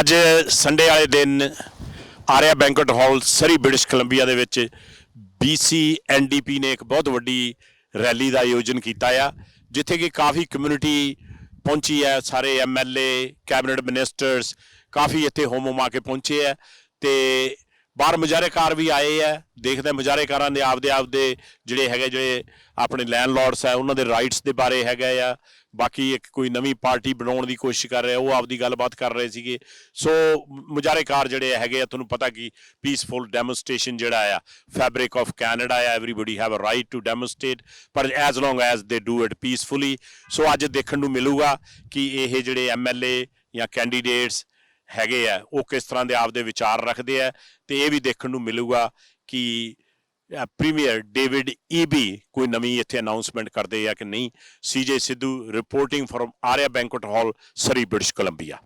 ਅੱਜ ਸੰਡੇ ਵਾਲੇ ਦਿਨ ਆਰਿਆ banquet hall Surrey British Columbia ਦੇ ਵਿੱਚ BC NDP ਨੇ ਇੱਕ ਬਹੁਤ ਵੱਡੀ ਰੈਲੀ ਦਾ ਆਯੋਜਨ ਕੀਤਾ ਆ, ਜਿੱਥੇ ਕਿ ਕਾਫੀ ਕਮਿਊਨਿਟੀ ਪਹੁੰਚੀ ਹੈ। ਸਾਰੇ MLA ਕੈਬਨਿਟ ਮਿਨਿਸਟਰਸ ਕਾਫੀ ਇੱਥੇ ਹੋਮ ਆ ਕੇ ਪਹੁੰਚੇ ਹੈ ਤੇ ਬਾਹਰ ਮੁਜ਼ਾਹਰੇਕਾਰ ਵੀ ਆਏ ਹੈ। ਦੇਖਦੇ ਮੁਜ਼ਾਹਰੇਕਾਰਾਂ ਦੇ ਆਪਦੇ ਜਿਹੜੇ ਆਪਣੇ ਲੈਂਡਲੋਰਡਸ ਹੈ ਉਹਨਾਂ ਦੇ ਰਾਈਟਸ ਦੇ ਬਾਰੇ ਹੈਗਾ ਆ। ਬਾਕੀ ਇੱਕ ਕੋਈ ਨਵੀਂ ਪਾਰਟੀ ਬਣਾਉਣ ਦੀ ਕੋਸ਼ਿਸ਼ ਕਰ ਰਿਹਾ, ਉਹ ਆਪਦੀ ਗੱਲਬਾਤ ਕਰ ਰਹੇ ਸੀਗੇ। ਸੋ ਮੁਜ਼ਾਹਰੇਕਾਰ ਜਿਹੜੇ ਹੈਗੇ ਆ, ਤੁਹਾਨੂੰ ਪਤਾ ਕਿ ਪੀਸਫੁਲ ਡੈਮੋਨਸਟ੍ਰੇਸ਼ਨ ਜਿਹੜਾ ਆ ਫੈਬਰਿਕ ਆਫ ਕੈਨੇਡਾ ਆ, everybody have a right to demonstrate, ਪਰ as long as they do it peacefully. So ਅੱਜ ਦੇਖਣ ਨੂੰ ਮਿਲੂਗਾ ਕਿ ਇਹ ਜਿਹੜੇ MLA ਜਾਂ ਕੈਂਡੀਡੇਟਸ ਹੈਗੇ ਆ ਉਹ ਕਿਸ ਤਰ੍ਹਾਂ ਦੇ ਆਪਦੇ ਵਿਚਾਰ ਰੱਖਦੇ ਆ, ਤੇ ਇਹ ਵੀ ਦੇਖਣ ਨੂੰ ਮਿਲੂਗਾ ਕਿ ਪ੍ਰੀਮੀਅਰ ਡੇਵਿਡ EB ਕੋਈ ਨਵੀਂ ਇੱਥੇ ਅਨਾਊਂਸਮੈਂਟ ਕਰਦੇ ਆ ਕਿ ਨਹੀਂ। CJ Sidhu reporting from Arya banquet hall, Surrey, British Columbia.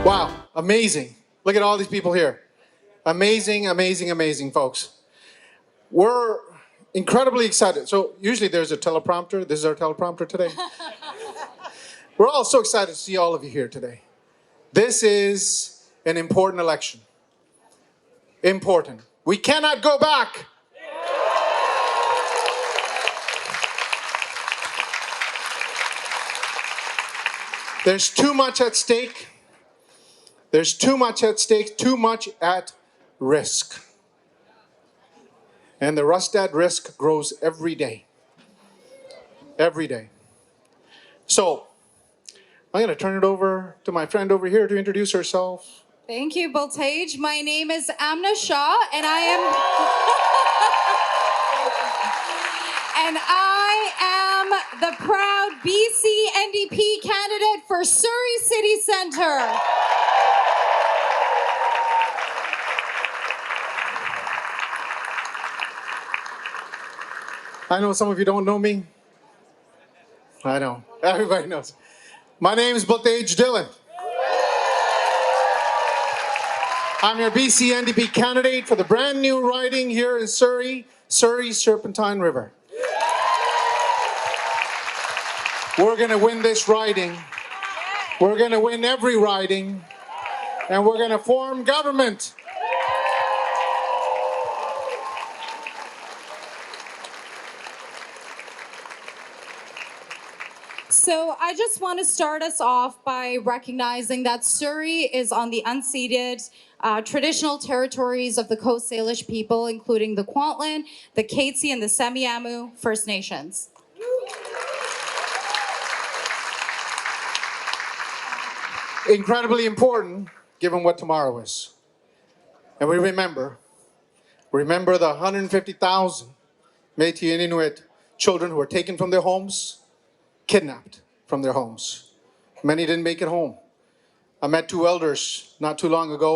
Wow, amazing. Look at all these people here. Amazing, amazing, amazing, folks. We're incredibly excited. So usually there's a teleprompter. This is our teleprompter today. We're all so excited to see all of you here today. This is an important election. Important. We cannot go back. There's too much at stake. There's too much at stake, too much at risk. And the rust at risk grows every day. Every day. So, I'm going to turn it over to my friend over here to introduce herself. Thank you, Boltage. My name is Amna Shah, and I am the proud BC NDP candidate for Surrey City Centre. I know some of you don't know me. I know. Everybody knows. My name is Boltage Dillon. I'm your BC NDP candidate for the brand new riding here in Surrey, Surrey Serpentine River. We're going to win this riding. We're going to win every riding. And we're going to form government. So I just want to start us off by recognizing that Surrey is on the unceded traditional territories of the Coast Salish people, including the Kwantlen, the Katzie, and the Semiahmoo First Nations. Incredibly important, given what tomorrow is. And we remember the 150,000 Métis and Inuit children who were taken from their homes, kidnapped from their homes. Many didn't make it home. I met two elders not too long ago,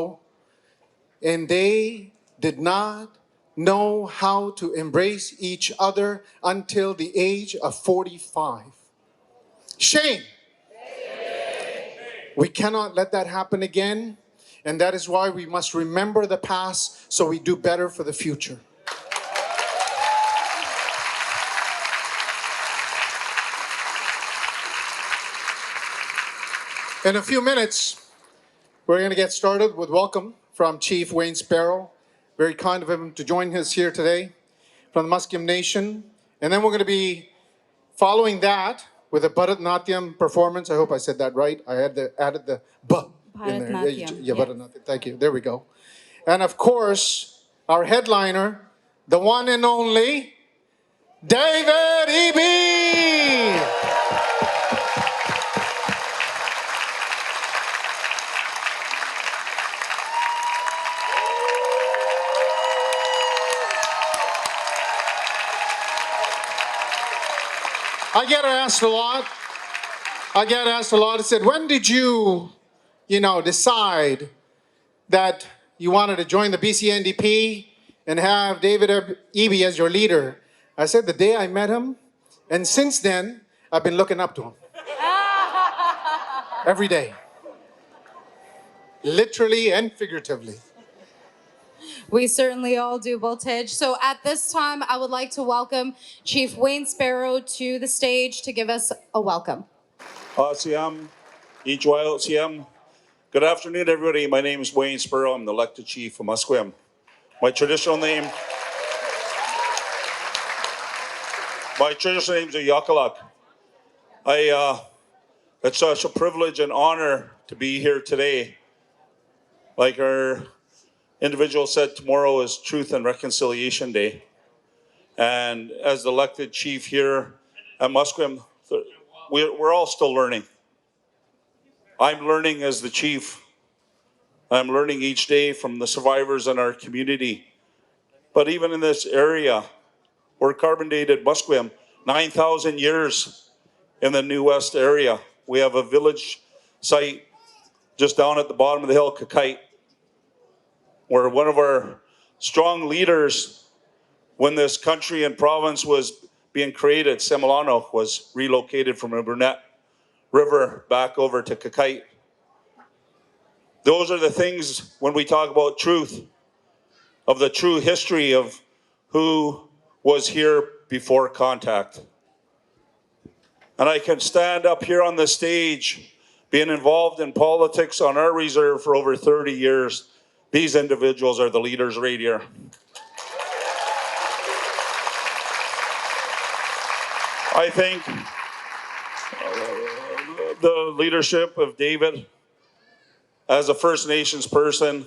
and they did not know how to embrace each other until the age of 45. Shame! We cannot let that happen again, and that is why we must remember the past so we do better for the future. In a few minutes, we're going to get started with welcome from Chief Wayne Sparrow. Very kind of him to join us here today from the Musqueam Nation. And then we're going to be following that with a Bharatanatyam performance. I hope I said that right. I added the B in there. Bharatanatyam, Yeah, Bharatanatyam. Thank you. There we go. And of course, our headliner, the one and only David EB. I get asked a lot. I said, when did you decide that you wanted to join the BC NDP and have David EB as your leader? I said, the day I met him, and since then, I've been looking up to him. Every day. literally and figuratively. We certainly all do, Voltage. So at this time, I would like to welcome Chief Wayne Sparrow to the stage to give us a welcome. Siam, Ichwayo, Siam. Good afternoon, everybody. My name is Wayne Sparrow. I'm the elected chief of Musqueam. My traditional name is Yakalak. It's such a privilege and honor to be here today. Like our individual said, tomorrow is Truth and Reconciliation Day. And as the elected chief here at Musqueam, we're all still learning. I'm learning as the chief. I'm learning each day from the survivors in our community. But even in this area, we're carbon dated Musqueam, 9,000 years in the New West area. We have a village site just down at the bottom of the hill, Kakite, where one of our strong leaders, when this country and province was being created, Semilano, was relocated from the Burnett River back over to Kakite. Those are the things when we talk about truth, of the true history of who was here before contact. And I can stand up here on the stage, being involved in politics on our reserve for over 30 years. These individuals are the leaders right here. I think the leadership of David as a First Nations person,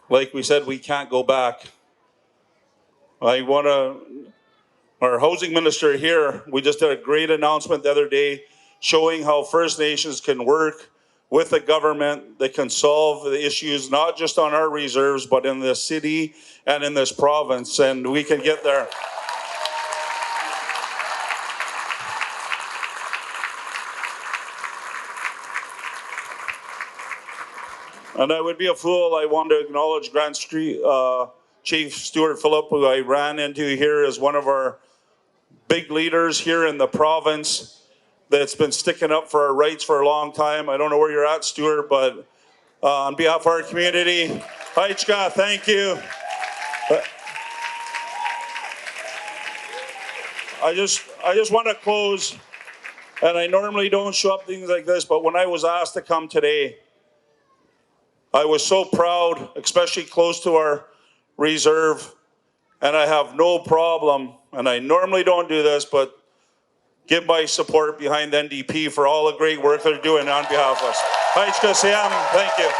like we said, we can't go back. Our housing minister here, we just did a great announcement the other day showing how First Nations can work with the government that can solve the issues, not just on our reserves, but in this city and in this province, and we can get there. And I would be a fool. I want to acknowledge Grand Street Chief Stuart Phillip, who I ran into here as one of our big leaders here in the province that's been sticking up for our rights for a long time. I don't know where you're at, Stuart, but on behalf of our community, Aichka, thank you. I just want to close, and I normally don't show up things like this, but when I was asked to come today, I was so proud, especially close to our reserve, and I have no problem, and I normally don't do this, but give my support behind NDP for all the great work they're doing on behalf of us. Aichka Siam, thank you.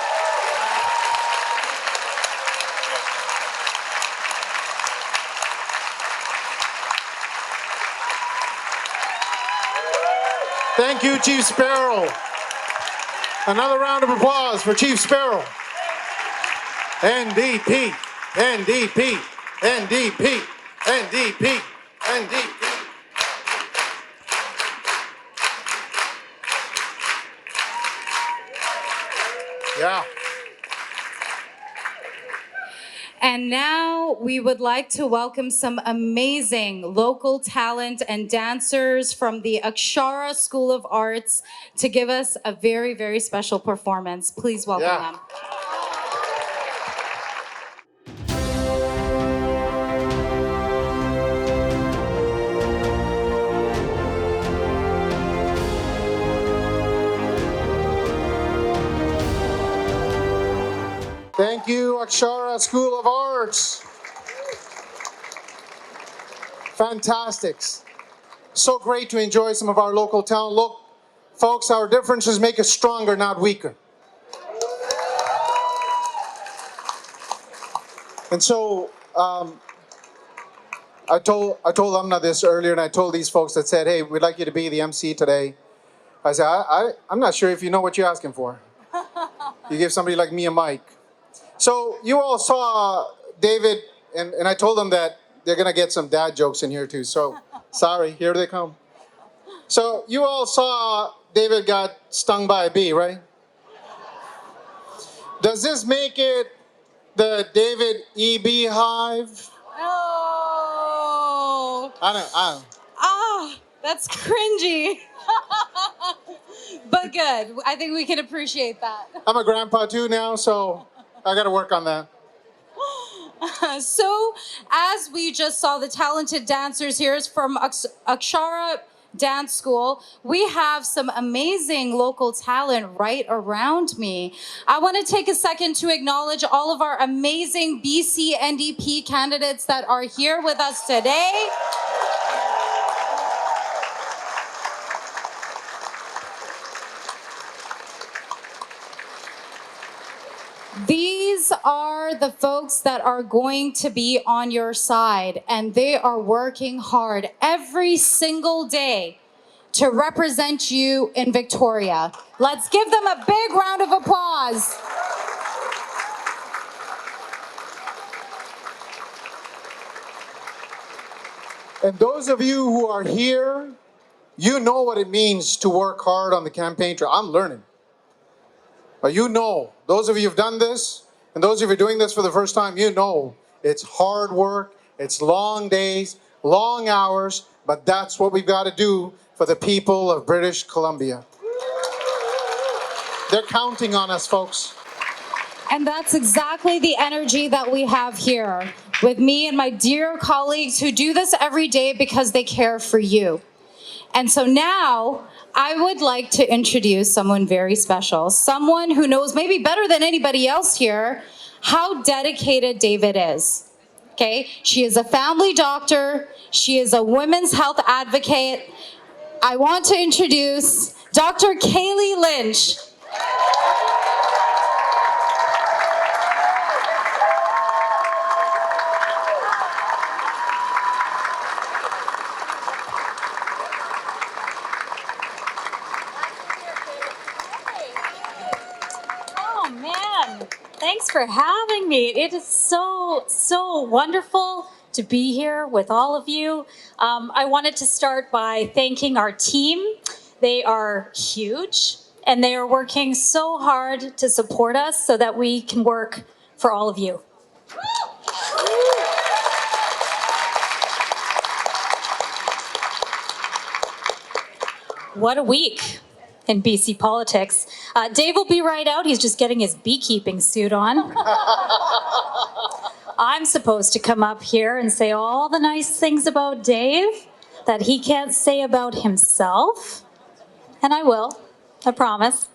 Thank you, Chief Sparrow. Another round of applause for Chief Sparrow. NDP, NDP, NDP, NDP, NDP. Yeah. And now we would like to welcome some amazing local talent and dancers from the Akshara School of Arts to give us a very, very special performance. Please welcome them. Thank you, Akshara School of Arts. Fantastic. So great to enjoy some of our local talent. Look, folks, our differences make us stronger, not weaker. And so I told Amna this earlier, and I told these folks that said, hey, we'd like you to be the MC today. I said, I'm not sure if you know what you're asking for. You give somebody like me a mic. So you all saw David, and I told them that they're going to get some dad jokes in here too. So sorry, here they come. So you all saw David got stung by a bee, right? Does this make it the David E. Beehive? Oh. I don't. Ah, that's cringy. But but good. I think we can appreciate that. I'm a grandpa too now, so I got to work on that. So, as we just saw the talented dancers here from Akshara Dance School, we have some amazing local talent right around me. I want to take a second to acknowledge all of our amazing BC NDP candidates that are here with us today. These are the folks that are going to be on your side, and they are working hard every single day to represent you in Victoria. Let's give them a big round of applause. And those of you who are here, you know what it means to work hard on the campaign trail. I'm learning. But you know, those of you who've done this, and those of you doing this for the first time, you know it's hard work, it's long days, long hours, but that's what we've got to do for the people of British Columbia. They're counting on us, folks. And that's exactly the energy that we have here with me and my dear colleagues who do this every day because they care for you. And so now I would like to introduce someone very special, someone who knows maybe better than anybody else here how dedicated David is. Okay, she is a family doctor. She is a women's health advocate. I want to introduce Dr. Kaylee Lynch. Thanks for having me. It is so wonderful to be here with all of you. I wanted to start by thanking our team. They are huge, and they are working so hard to support us so that we can work for all of you. What a week in BC politics. Dave will be right out. He's just getting his beekeeping suit on. I'm supposed to come up here and say all the nice things about Dave that he can't say about himself. And I will, I promise.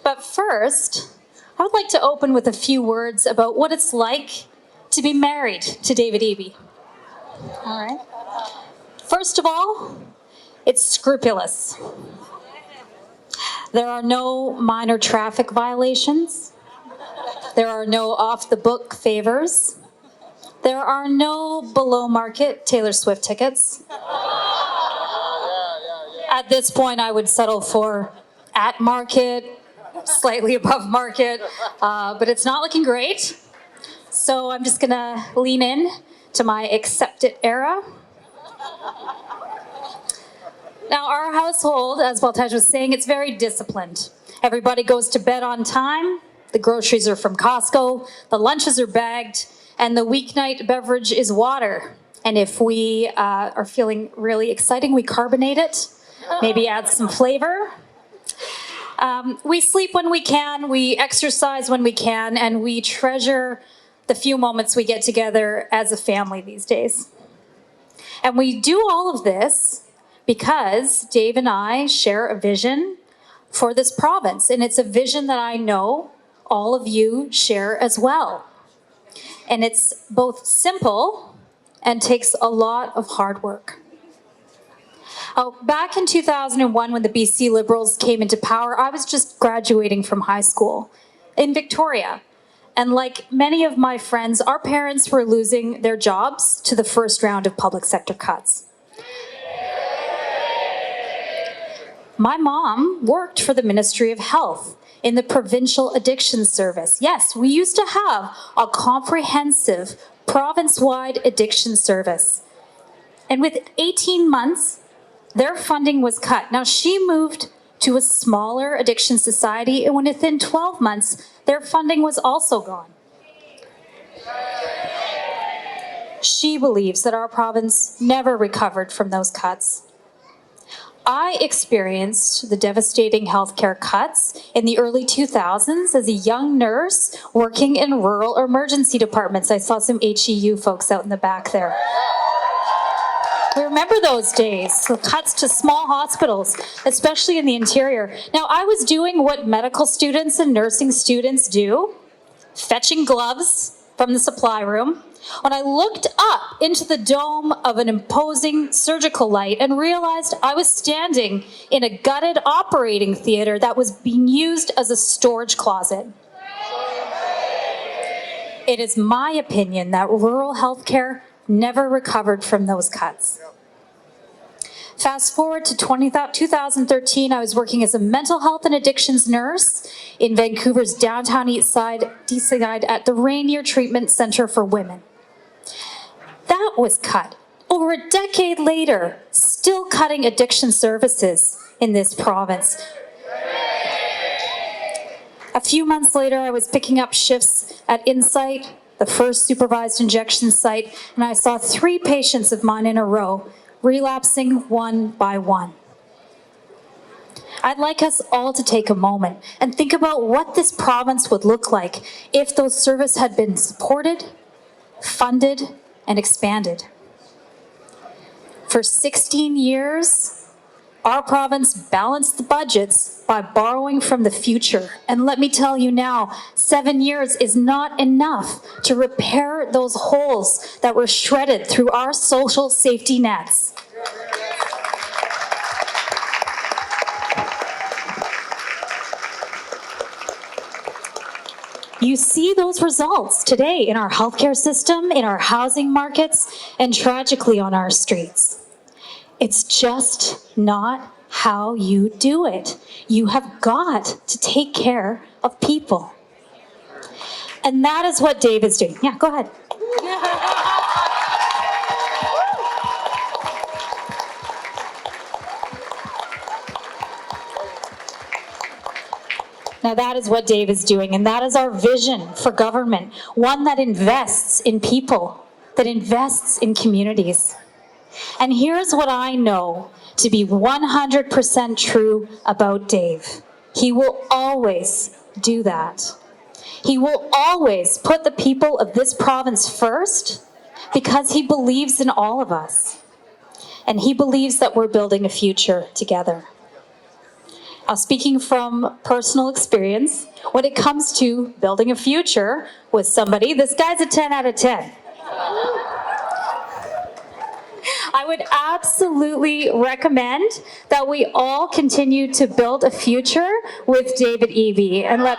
But first, I would like to open with a few words about what it's like to be married to David Eby. All right. First of all, it's scrupulous. There are no minor traffic violations. There are no off-the-book favors. There are no below-market Taylor Swift tickets. At this point, I would settle for at market, slightly above market, but it's not looking great. So I'm just gonna lean in to my accept it era. Now, our household, as Baltaj was saying, it's very disciplined. Everybody goes to bed on time, the groceries are from Costco, the lunches are bagged, and the weeknight beverage is water. And if we are feeling really exciting, we carbonate it, maybe add some flavor. We sleep when we can, we exercise when we can, and we treasure the few moments we get together as a family these days. And we do all of this because Dave and I share a vision for this province, and it's a vision that I know all of you share as well. And it's both simple and takes a lot of hard work. Back in 2001, when the BC Liberals came into power, I was just graduating from high school in Victoria. And like many of my friends, our parents were losing their jobs to the first round of public sector cuts. My mom worked for the Ministry of Health in the Provincial Addiction Service. Yes, we used to have a comprehensive province-wide addiction service. And with 18 months, their funding was cut. Now, she moved to a smaller addiction society, and within 12 months, their funding was also gone. She believes that our province never recovered from those cuts. I experienced the devastating healthcare cuts in the early 2000s as a young nurse working in rural emergency departments. I saw some HEU folks out in the back there. We remember those days, the cuts to small hospitals, especially in the interior. Now, I was doing what medical students and nursing students do, fetching gloves from the supply room, when I looked up into the dome of an imposing surgical light and realized I was standing in a gutted operating theater that was being used as a storage closet. It is my opinion that rural healthcare never recovered from those cuts. Fast forward to 2013, I was working as a mental health and addictions nurse in Vancouver's downtown east side at the Rainier Treatment Center for Women. That was cut. Over a decade later, still cutting addiction services in this province. A few months later, I was picking up shifts at Insight, the first supervised injection site, and I saw 3 patients of mine in a row, relapsing one by one. I'd like us all to take a moment and think about what this province would look like if those services had been supported, funded, and expanded. For 16 years, our province balanced the budgets by borrowing from the future. And let me tell you now, 7 years is not enough to repair those holes that were shredded through our social safety nets. You see those results today in our healthcare system, in our housing markets, and tragically on our streets. It's just not how you do it. You have got to take care of people. And that is what Dave is doing. Yeah, go ahead. Now that is what Dave is doing, and that is our vision for government, one that invests in people, that invests in communities. And here's what I know to be 100% true about Dave. He will always do that. He will always put the people of this province first because he believes in all of us. And he believes that we're building a future together. Speaking from personal experience, when it comes to building a future with somebody, this guy's a 10 out of 10. I would absolutely recommend that we all continue to build a future with David Eby. And let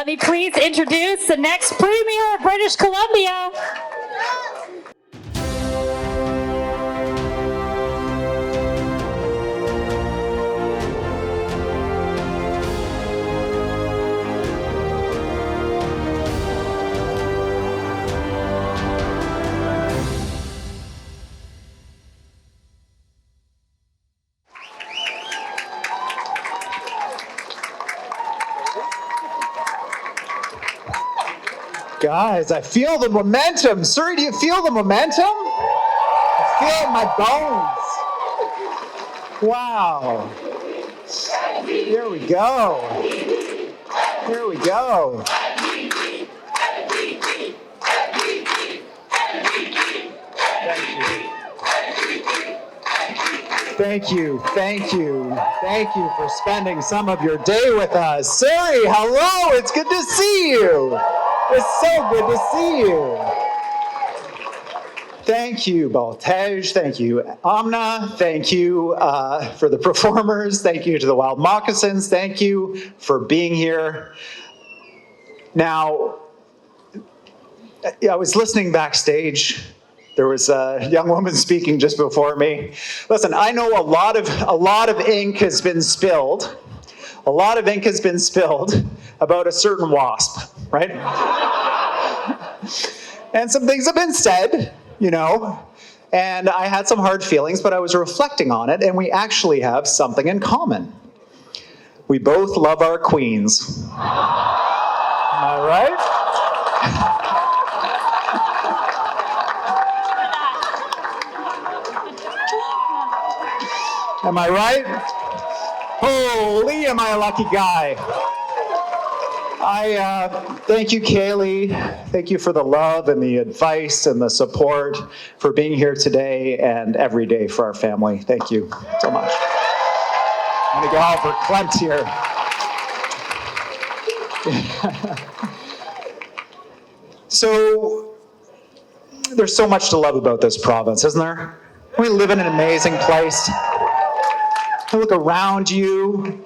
me please introduce the next Premier of British Columbia. Guys, I feel the momentum. Surrey, do you feel the momentum? I feel it in my bones. Wow. Here we go. Here we go. Thank you, thank you, thank you for spending some of your day with us. Surrey, hello, it's good to see you. It's so good to see you. Thank you, Baltej. Thank you, Amna. Thank you for the performers. Thank you to the Wild Moccasins. Thank you for being here. Now, I was listening backstage. There was a young woman speaking just before me. Listen, I know a lot of ink has been spilled. A lot of ink has been spilled about a certain wasp, right? And some things have been said, you know, and I had some hard feelings, but I was reflecting on it, and we actually have something in common. We both love our queens. Am I right? Am I right? Holy, am I a lucky guy. Thank you, Kaylee. Thank you for the love and the advice and the support for being here today and every day for our family. Thank you so much. I'm going to go out for Clint here. So, there's so much to love about this province, isn't there? We live in an amazing place. You look around you,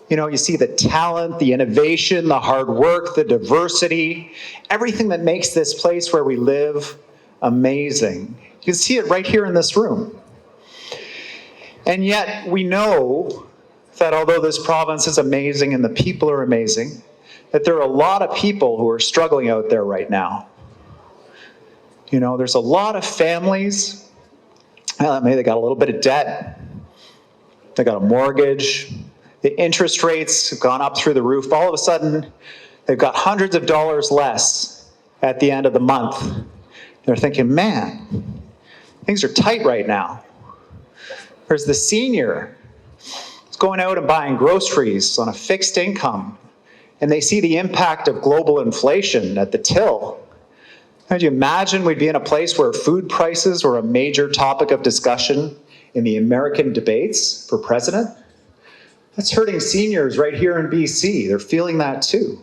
you know, you see the talent, the innovation, the hard work, the diversity, everything that makes this place where we live amazing. You can see it right here in this room. And yet we know that although this province is amazing and the people are amazing, that there are a lot of people who are struggling out there right now. You know, there's a lot of families, maybe they got a little bit of debt, they got a mortgage, the interest rates have gone up through the roof. All of a sudden, they've got hundreds of dollars less at the end of the month. They're thinking, man, things are tight right now. There's the senior who's going out and buying groceries on a fixed income, and they see the impact of global inflation at the till. Could you imagine we'd be in a place where food prices were a major topic of discussion in the American debates for president? That's hurting seniors right here in BC. They're feeling that too.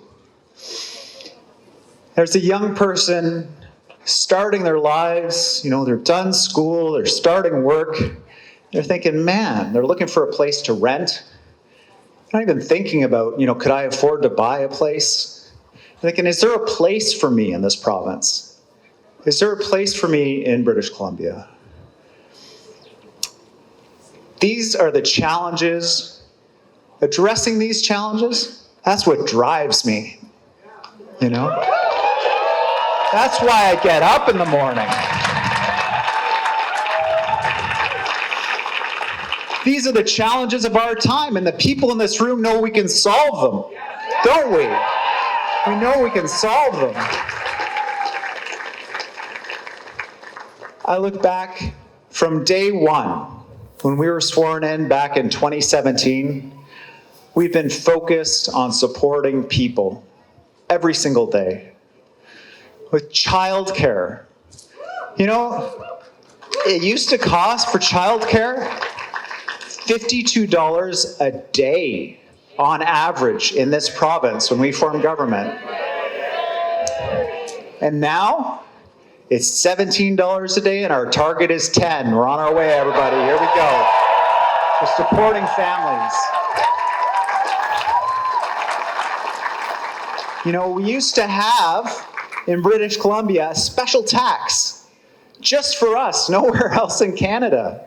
There's a young person starting their lives, you know, they're done school, they're starting work. They're thinking, man, they're looking for a place to rent. They're not even thinking about, you know, could I afford to buy a place? They're thinking, is there a place for me in this province? Is there a place for me in British Columbia? These are the challenges. Addressing these challenges, that's what drives me, you know? That's why I get up in the morning. These are the challenges of our time, and the people in this room know we can solve them, don't we? We know we can solve them. I look back from day one, when we were sworn in back in 2017, we've been focused on supporting people every single day. With childcare. You know, it used to cost for childcare $52 a day on average in this province when we formed government. And now it's $17 a day and our target is $10. We're on our way, everybody. Here we go. We're supporting families. You know, we used to have, in British Columbia, a special tax just for us, nowhere else in Canada,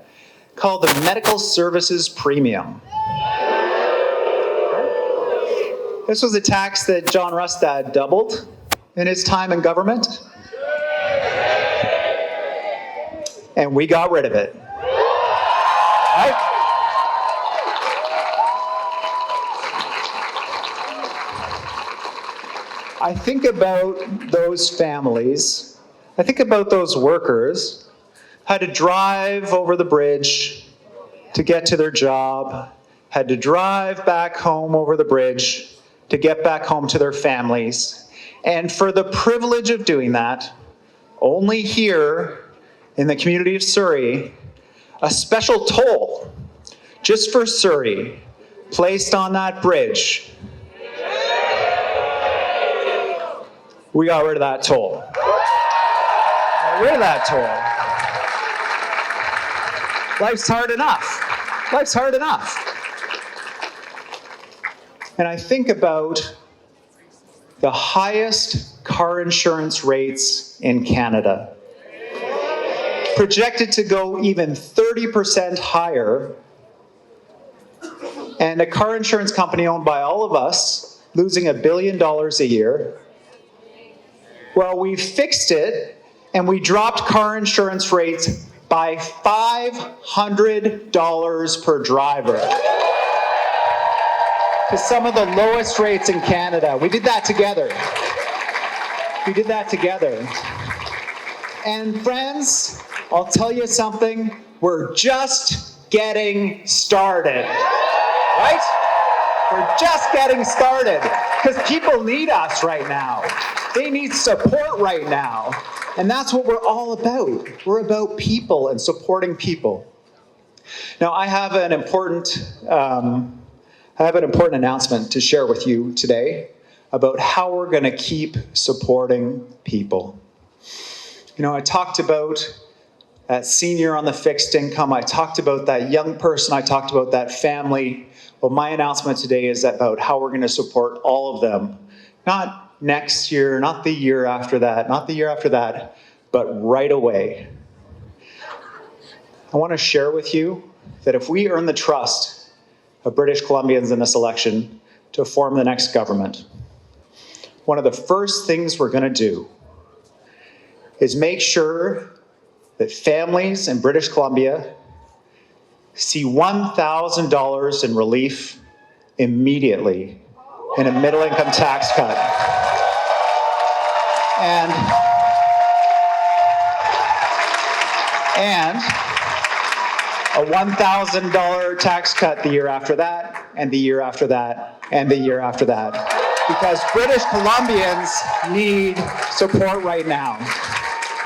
called the Medical Services Premium. This was a tax that John Rustad doubled in his time in government. And we got rid of it. Right? I think about those families, I think about those workers, had to drive over the bridge to get to their job, had to drive back home over the bridge to get back home to their families. And for the privilege of doing that, only here in the community of Surrey, a special toll just for Surrey placed on that bridge. We got rid of that toll. Got rid of that toll. Life's hard enough. Life's hard enough. And I think about the highest car insurance rates in Canada, projected to go even 30% higher, and a car insurance company owned by all of us losing $1 billion a year. Well, we fixed it and we dropped car insurance rates by $500 per driver to some of the lowest rates in Canada. We did that together. We did that together. And friends, I'll tell you something, we're just getting started, right? We're just getting started because people need us right now. They need support right now. And that's what we're all about. We're about people and supporting people. Now, I have an important announcement to share with you today about how we're going to keep supporting people. You know, I talked about that senior on the fixed income. I talked about that young person. I talked about that family. Well, my announcement today is about how we're going to support all of them. Not next year, not the year after that, not the year after that, but right away. I want to share with you that if we earn the trust of British Columbians in this election to form the next government, one of the first things we're going to do is make sure that families in British Columbia see $1,000 in relief immediately in a middle-income tax cut. And a $1,000 tax cut the year after that, and the year after that, and the year after that. Because British Columbians need support right now.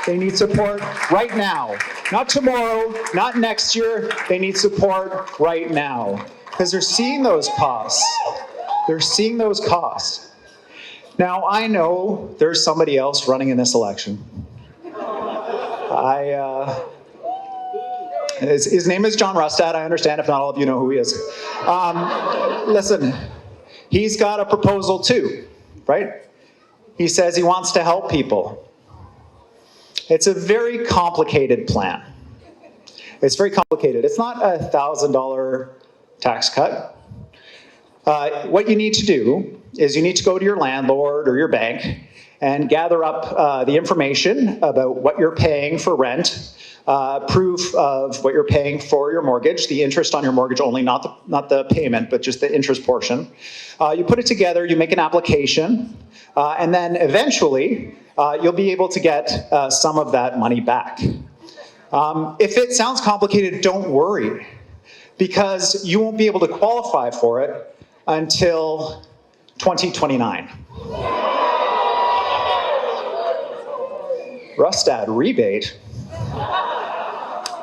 They need support right now. Not tomorrow, not next year. They need support right now. Because they're seeing those costs. They're seeing those costs. Now, I know there's somebody else running in this election. His name is John Rustad. I understand if not all of you know who he is. Listen, he's got a proposal too, right? He says he wants to help people. It's a very complicated plan. It's very complicated. It's not a $1,000 tax cut. What you need to do is you need to go to your landlord or your bank and gather up the information about what you're paying for rent, proof of what you're paying for your mortgage, the interest on your mortgage only, not the payment, but just the interest portion. You put it together, you make an application, and then eventually you'll be able to get some of that money back. If it sounds complicated, don't worry, because you won't be able to qualify for it until 2029. Rustad rebate?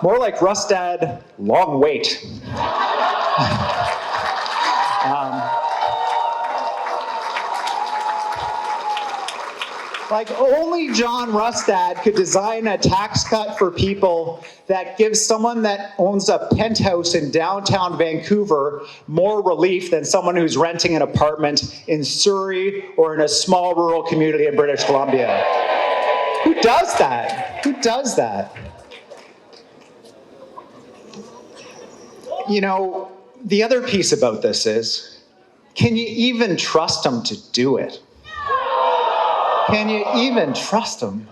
More like Rustad long wait. Like only John Rustad could design a tax cut for people that gives someone that owns a penthouse in downtown Vancouver more relief than someone who's renting an apartment in Surrey or in a small rural community in British Columbia. Who does that? Who does that? You know, the other piece about this is, can you even trust them to do it? Can you even trust them?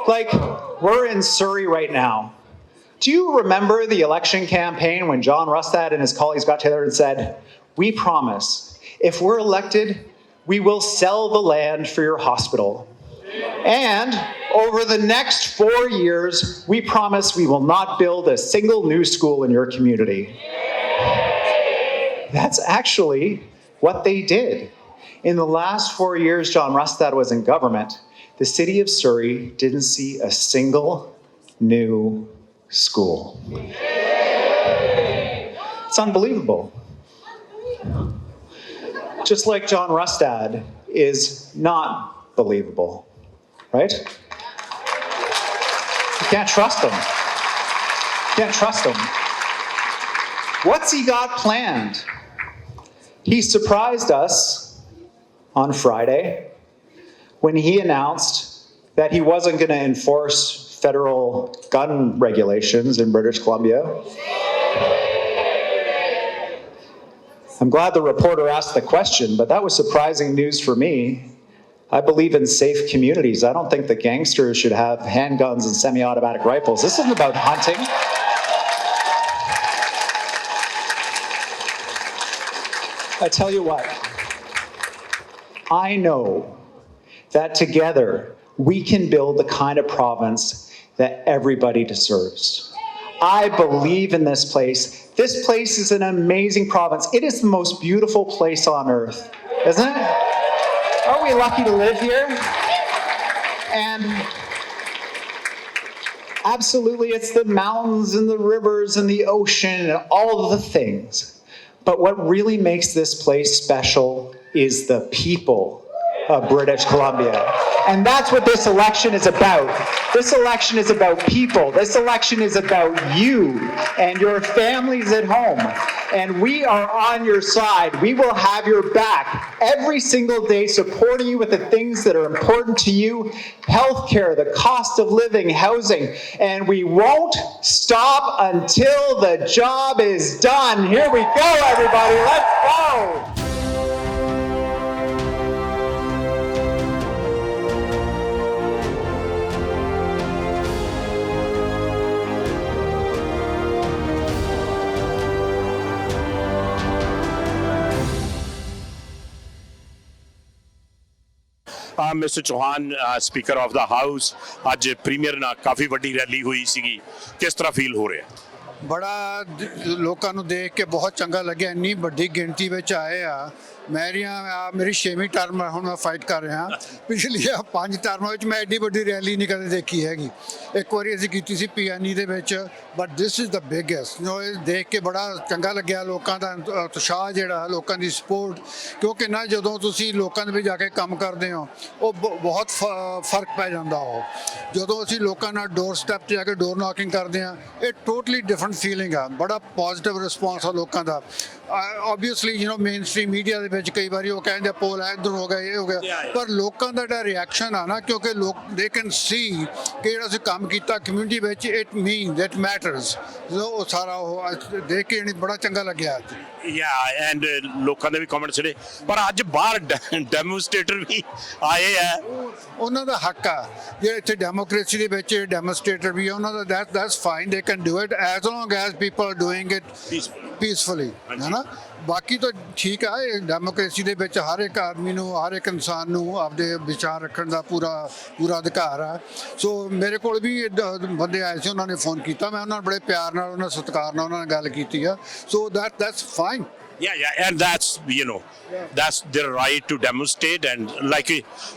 Like, we're in Surrey right now. Do you remember the election campaign when John Rustad and his colleagues got together and said, we promise, if we're elected, we will sell the land for your hospital. And over the next 4 years, we promise we will not build a single new school in your community. That's actually what they did. In the last 4 years John Rustad was in government, the city of Surrey didn't see a single new school. It's unbelievable. Just like John Rustad is not believable, right? You can't trust him. You can't trust him. What's he got planned? He surprised us on Friday when he announced that he wasn't going to enforce federal gun regulations in British Columbia. I'm glad the reporter asked the question, but that was surprising news for me. I believe in safe communities. I don't think that gangsters should have handguns and semi-automatic rifles. This isn't about hunting. I tell you what, I know that together we can build the kind of province that everybody deserves. I believe in this place. This place is an amazing province. It is the most beautiful place on earth, isn't it? Are we lucky to live here? And absolutely, it's the mountains and the rivers and the ocean and all of the things. But what really makes this place special is the people of British Columbia. And that's what this election is about. This election is about people. This election is about you and your families at home. And we are on your side. We will have your back every single day, supporting you with the things that are important to you: healthcare, the cost of living, housing. And we won't stop until the job is done. Here we go, everybody. Let's go. Mister Chauhan speaker of the house, ਅੱਜ premier ਨਾਲ ਕਾਫੀ ਵੱਡੀ rally ਹੋਈ ਸੀਗੀ, ਕਿਸ ਤਰ੍ਹਾਂ feel ਹੋ ਰਿਹਾ? ਬੜਾ ਲੋਕਾਂ ਨੂੰ ਦੇਖ ਕੇ ਬਹੁਤ ਚੰਗਾ ਲੱਗਿਆ, ਇੰਨੀ ਵੱਡੀ ਗਿਣਤੀ ਵਿੱਚ ਆਏ ਆ। ਮੇਰੀ 6ਵੀਂ ਟਰਮ ਹੁਣ ਮੈਂ ਫਾਈਟ ਕਰ ਰਿਹਾ। ਪਿਛਲੀਆਂ 5 ਟਰਮਾਂ ਵਿੱਚ ਮੈਂ ਐਡੀ ਵੱਡੀ ਰੈਲੀ ਨਹੀਂ ਕਦੇ ਦੇਖੀ ਹੈਗੀ। ਇੱਕ ਵਾਰੀ ਅਸੀਂ ਕੀਤੀ ਸੀ ਪੀਐਨਈ ਦੇ ਵਿੱਚ, but this is the biggest. ਇਹ ਦੇਖ ਕੇ ਬੜਾ ਚੰਗਾ ਲੱਗਿਆ, ਲੋਕਾਂ ਦਾ ਉਤਸ਼ਾਹ ਜਿਹੜਾ, ਲੋਕਾਂ ਦੀ ਸਪੋਰਟ। ਕਿਉਂਕਿ ਨਾ ਜਦੋਂ ਤੁਸੀਂ ਲੋਕਾਂ ਦੇ ਵਿੱਚ ਜਾ ਕੇ ਕੰਮ ਕਰਦੇ ਹੋ, ਉਹ ਬਹੁਤ ਫਰਕ ਪੈ ਜਾਂਦਾ। ਉਹ ਜਦੋਂ ਅਸੀਂ ਲੋਕਾਂ ਨਾਲ ਡੋਰ ਸਟੈਪ 'ਤੇ ਜਾ ਕੇ ਡੋਰ ਨੌਕਿੰਗ ਕਰਦੇ ਹਾਂ, ਇਹ ਟੋਟਲੀ ਡਿਫਰੈਂਟ ਫੀਲਿੰਗ ਆ। ਬੜਾ ਪੋਜ਼ਿਟਿਵ ਰਿਸਪੌਂਸ ਆ ਲੋਕਾਂ ਦਾ। ਓਬਵੀਅਸਲੀ ਮੇਨ ਸਟ੍ਰੀਮ ਮੀਡੀਆ ਦੇ ਵਿੱਚ ਕਈ ਵਾਰੀ ਉਹ ਕਹਿੰਦੇ ਪੋਲ ਇੱਧਰ ਹੋ ਗਿਆ, ਇਹ ਹੋ ਗਿਆ, ਪਰ ਲੋਕਾਂ ਦਾ ਜਿਹੜਾ ਰਿਐਕਸ਼ਨ ਆ ਨਾ, ਕਿਉਂਕਿ ਲੋਕ ਦੇ ਕੈਨ ਸੀ ਕਿ ਜਿਹੜਾ ਅਸੀਂ ਕੰਮ ਕੀਤਾ ਕਮਿਊਨਿਟੀ ਵਿੱਚ, ਇਟ ਮੀਨਸ ਇਟ ਮੈਟਰਸ। ਉਹ ਸਾਰਾ ਉਹ ਦੇਖ ਕੇ ਬੜਾ ਚੰਗਾ ਲੱਗਿਆ ਅੱਜ। ਐਂਡ ਲੋਕਾਂ ਦੇ ਵੀ ਕਮੈਂਟਸ ਨੇ, ਪਰ ਅੱਜ ਬਾਹਰ ਡੈਮੋਸਟ੍ਰੇਟਰ ਵੀ ਆਏ ਆ। ਉਹਨਾਂ ਦਾ ਹੱਕ ਆ, ਜੇ ਇੱਥੇ ਡੈਮੋਕ੍ਰੇਸੀ ਦੇ ਵਿੱਚ ਡੈਮੋਸਟ੍ਰੇਟਰ ਵੀ ਆ, ਉਹਨਾਂ ਦਾ that's fine, they can do it as long as people are doing it peacefully, ਹੈ ਨਾ। ਬਾਕੀ ਤਾਂ ਠੀਕ ਆ, ਇਹ ਡੈਮੋਕ੍ਰੇਸੀ ਦੇ ਵਿੱਚ ਹਰ ਇੱਕ ਆਦਮੀ ਨੂੰ, ਹਰ ਇੱਕ ਇਨਸਾਨ ਨੂੰ ਆਪਦੇ ਵਿਚਾਰ ਰੱਖਣ ਦਾ ਪੂਰਾ ਅਧਿਕਾਰ ਆ। ਸੋ ਮੇਰੇ ਕੋਲ ਵੀ ਬੰਦੇ ਆਏ ਸੀ, ਉਹਨਾਂ ਨੇ ਫੋਨ ਕੀਤਾ, ਮੈਂ ਉਹਨਾਂ ਨਾਲ ਬੜੇ ਪਿਆਰ ਨਾਲ, ਉਹਨਾਂ ਸਤਿਕਾਰ ਨਾਲ ਉਹਨਾਂ ਨਾਲ ਗੱਲ ਕੀਤੀ ਆ। ਸੋ that's fine. Yeah, and that's, that's their right to demonstrate, and like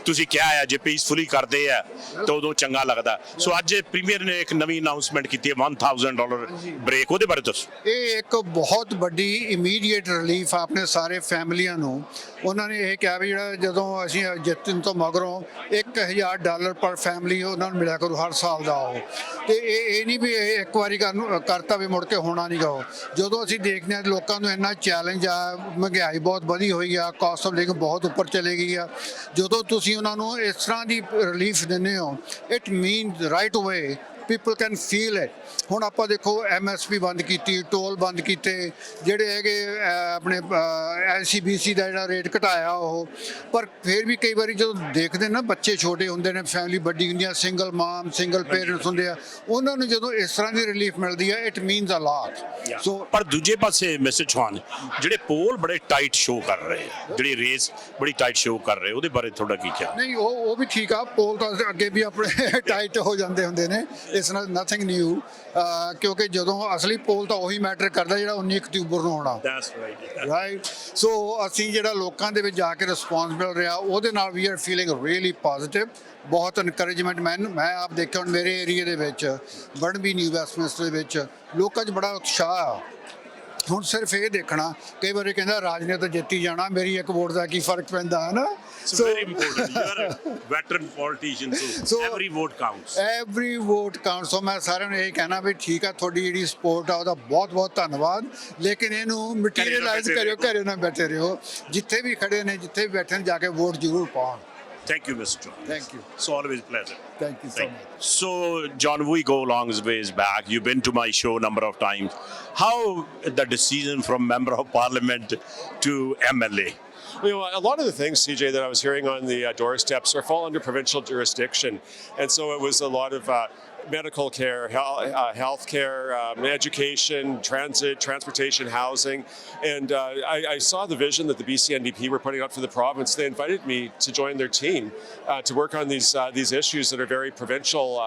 ਤੁਸੀਂ ਕਿਹਾ ਹੈ, ਜੇ ਪੀਸਫੁਲੀ ਕਰਦੇ ਆ ਤਾਂ ਉਦੋਂ ਚੰਗਾ ਲੱਗਦਾ। ਸੋ ਅੱਜ ਪ੍ਰੀਮੀਅਰ ਨੇ ਇੱਕ ਨਵੀਂ ਅਨਾਉਂਸਮੈਂਟ ਕੀਤੀ ਹੈ, $1000 ਬ੍ਰੇਕ, ਉਹਦੇ ਬਾਰੇ ਦੱਸੋ। ਇਹ ਇੱਕ ਬਹੁਤ ਵੱਡੀ ਇਮੀਡੀਏਟ ਰਿਲੀਫ ਆ ਆਪਣੇ ਸਾਰੇ ਫੈਮਲੀਆਂ ਨੂੰ। ਉਹਨਾਂ ਨੇ ਇਹ ਕਿਹਾ ਵੀ ਜਿਹੜਾ ਜਦੋਂ ਅਸੀਂ ਜਿੱਤਣ ਤੋਂ ਮਗਰੋਂ $1000 ਪਰ ਫੈਮਲੀ ਉਹਨਾਂ ਨੂੰ ਮਿਲਿਆ ਕਰੂ ਹਰ ਸਾਲ ਦਾ। ਉਹ ਤੇ ਇਹ ਨਹੀਂ ਵੀ ਇਹ ਇੱਕ ਵਾਰੀ ਕਰਤਾ ਵੀ ਮੁੜ ਕੇ ਹੋਣਾ ਨਹੀਂ ਗਾ। ਉਹ ਜਦੋਂ ਅਸੀਂ ਦੇਖਦੇ ਹਾਂ ਲੋਕਾਂ ਨੂੰ ਇੰਨਾ ਚੈਲੰਜ ਆ, ਮਹਿੰਗਾਈ ਬਹੁਤ ਵਧੀ ਹੋਈ ਆ, ਕਾਸਟ ਆਫ ਲਿਵਿੰਗ ਬਹੁਤ ਉੱਪਰ ਚਲੇ ਗਈ ਆ, ਜਦੋਂ ਤੁਸੀਂ ਉਹਨਾਂ ਨੂੰ ਇਸ ਤਰ੍ਹਾਂ ਦੀ ਰਿਲੀਫ ਦਿੰਦੇ ਹੋ, ਇਟ ਮੀਨਸ ਰਾਈਟ ਅਵੇ people can feel it। ਹੁਣ ਆਪਾਂ ਦੇਖੋ MSP ਬੰਦ ਕੀਤੀ, ਟੋਲ ਬੰਦ ਕੀਤੇ, ਜਿਹੜੇ ਹੈਗੇ ਆਪਣੇ LCBC ਦਾ ਜਿਹੜਾ ਰੇਟ ਘਟਾਇਆ ਉਹ। ਪਰ ਫਿਰ ਵੀ ਕਈ ਵਾਰੀ ਜਦੋਂ ਦੇਖਦੇ ਨਾ, ਬੱਚੇ ਛੋਟੇ ਹੁੰਦੇ ਨੇ, ਫੈਮਿਲੀ ਵੱਡੀ ਹੁੰਦੀ ਆ, ਸਿੰਗਲ ਮਾਮ, ਸਿੰਗਲ ਪੇਰੈਂਟਸ ਹੁੰਦੇ ਆ, ਉਹਨਾਂ ਨੂੰ ਜਦੋਂ ਇਸ ਤਰ੍ਹਾਂ ਦੀ ਰਿਲੀਫ ਮਿਲਦੀ ਆ, ਇਟ ਮੀਨਸ ਅ ਲਾਟ। ਸੋ ਪਰ ਦੂਜੇ ਪਾਸੇ ਮਿਸਟਰ ਚੌਹਾਨ, ਜਿਹੜੇ ਪੋਲ ਬੜੇ ਟਾਈਟ ਸ਼ੋਅ ਕਰ ਰਹੇ, ਜਿਹੜੀ ਰੇਸ ਬੜੀ ਟਾਈਟ ਸ਼ੋਅ ਕਰ ਰਹੇ, ਉਹਦੇ ਬਾਰੇ ਤੁਹਾਡਾ ਕੀ ਖਿਆਲ? ਨਹੀਂ, ਉਹ ਵੀ ਠੀਕ ਆ। ਪੋਲ ਤਾਂ ਅੱਗੇ ਵੀ ਆਪਣੇ ਟਾਈਟ ਹੋ ਜਾਂਦੇ ਹੁੰਦੇ ਨੇ, ਇਸ ਨਾਲ ਨਥਿੰਗ ਨਿਊ। ਕਿਉਂਕਿ ਜਦੋਂ ਅਸਲੀ ਪੋਲ ਤਾਂ ਉਹੀ ਮੈਟਰ ਕਰਦਾ ਜਿਹੜਾ 19 ਅਕਤੂਬਰ ਨੂੰ ਹੋਣਾ, ਰਾਈਟ। ਸੋ ਅਸੀਂ ਜਿਹੜਾ ਲੋਕਾਂ ਦੇ ਵਿੱਚ ਜਾ ਕੇ ਰਿਸਪੌਂਸ ਮਿਲ ਰਿਹਾ, ਉਹਦੇ ਨਾਲ we are feeling really positive. ਬਹੁਤ ਇਨਕਰੇਜਮੈਂਟ ਮੈਂ ਆਪ ਦੇਖਿਆ ਹੁਣ ਮੇਰੇ ਏਰੀਏ ਦੇ ਵਿੱਚ, ਬਰਨਬੀ ਨਿਊ ਵੈਸਟਮਿੰਸਟਰ ਦੇ ਵਿੱਚ ਲੋਕਾਂ 'ਚ ਬੜਾ ਉਤਸ਼ਾਹ ਆ। ਹੁਣ ਸਿਰਫ ਇਹ ਦੇਖਣਾ, ਕਈ ਵਾਰੀ ਕਹਿੰਦਾ ਰਾਜ ਨੇ ਤਾਂ ਜਿੱਤੀ ਜਾਣਾ, ਮੇਰੀ ਇੱਕ ਵੋਟ ਦਾ ਕੀ ਫਰਕ ਪੈਂਦਾ, ਹੈ ਨਾ। So very important. You are a veteran politician, so every vote counts. Every vote counts. So ਮੈਂ ਸਾਰਿਆਂ ਨੂੰ ਇਹ ਕਹਿਣਾ ਵੀ ਠੀਕ ਆ, ਤੁਹਾਡੀ ਜਿਹੜੀ ਸਪੋਰਟ ਆ ਉਹਦਾ ਬਹੁਤ ਬਹੁਤ ਧੰਨਵਾਦ, ਲੇਕਿਨ ਇਹਨੂੰ ਮਟੀਰੀਅਲਾਈਜ਼ ਕਰਿਓ, ਘਰੇ ਨਾ ਬੈਠੇ ਰਹੋ। ਜਿੱਥੇ ਵੀ ਖੜੇ ਨੇ, ਜਿੱਥੇ ਵੀ ਬੈਠੇ ਨੇ, ਜਾ ਕੇ ਵੋਟ ਜ਼ਰੂਰ ਪਾਉਣ। Thank you, Mr. John. Thank you. It's always a pleasure. Thank you so much. So, John, we go long ways back. You've been to my show a number of times. How the decision from Member of Parliament to MLA? You know, a lot of the things, CJ, that I was hearing on the doorsteps fall under provincial jurisdiction, and so it was a lot of medical care, health care, education, transportation, housing. And I saw the vision that the BC NDP were putting up for the province. They invited me to join their team to work on these issues that are very provincial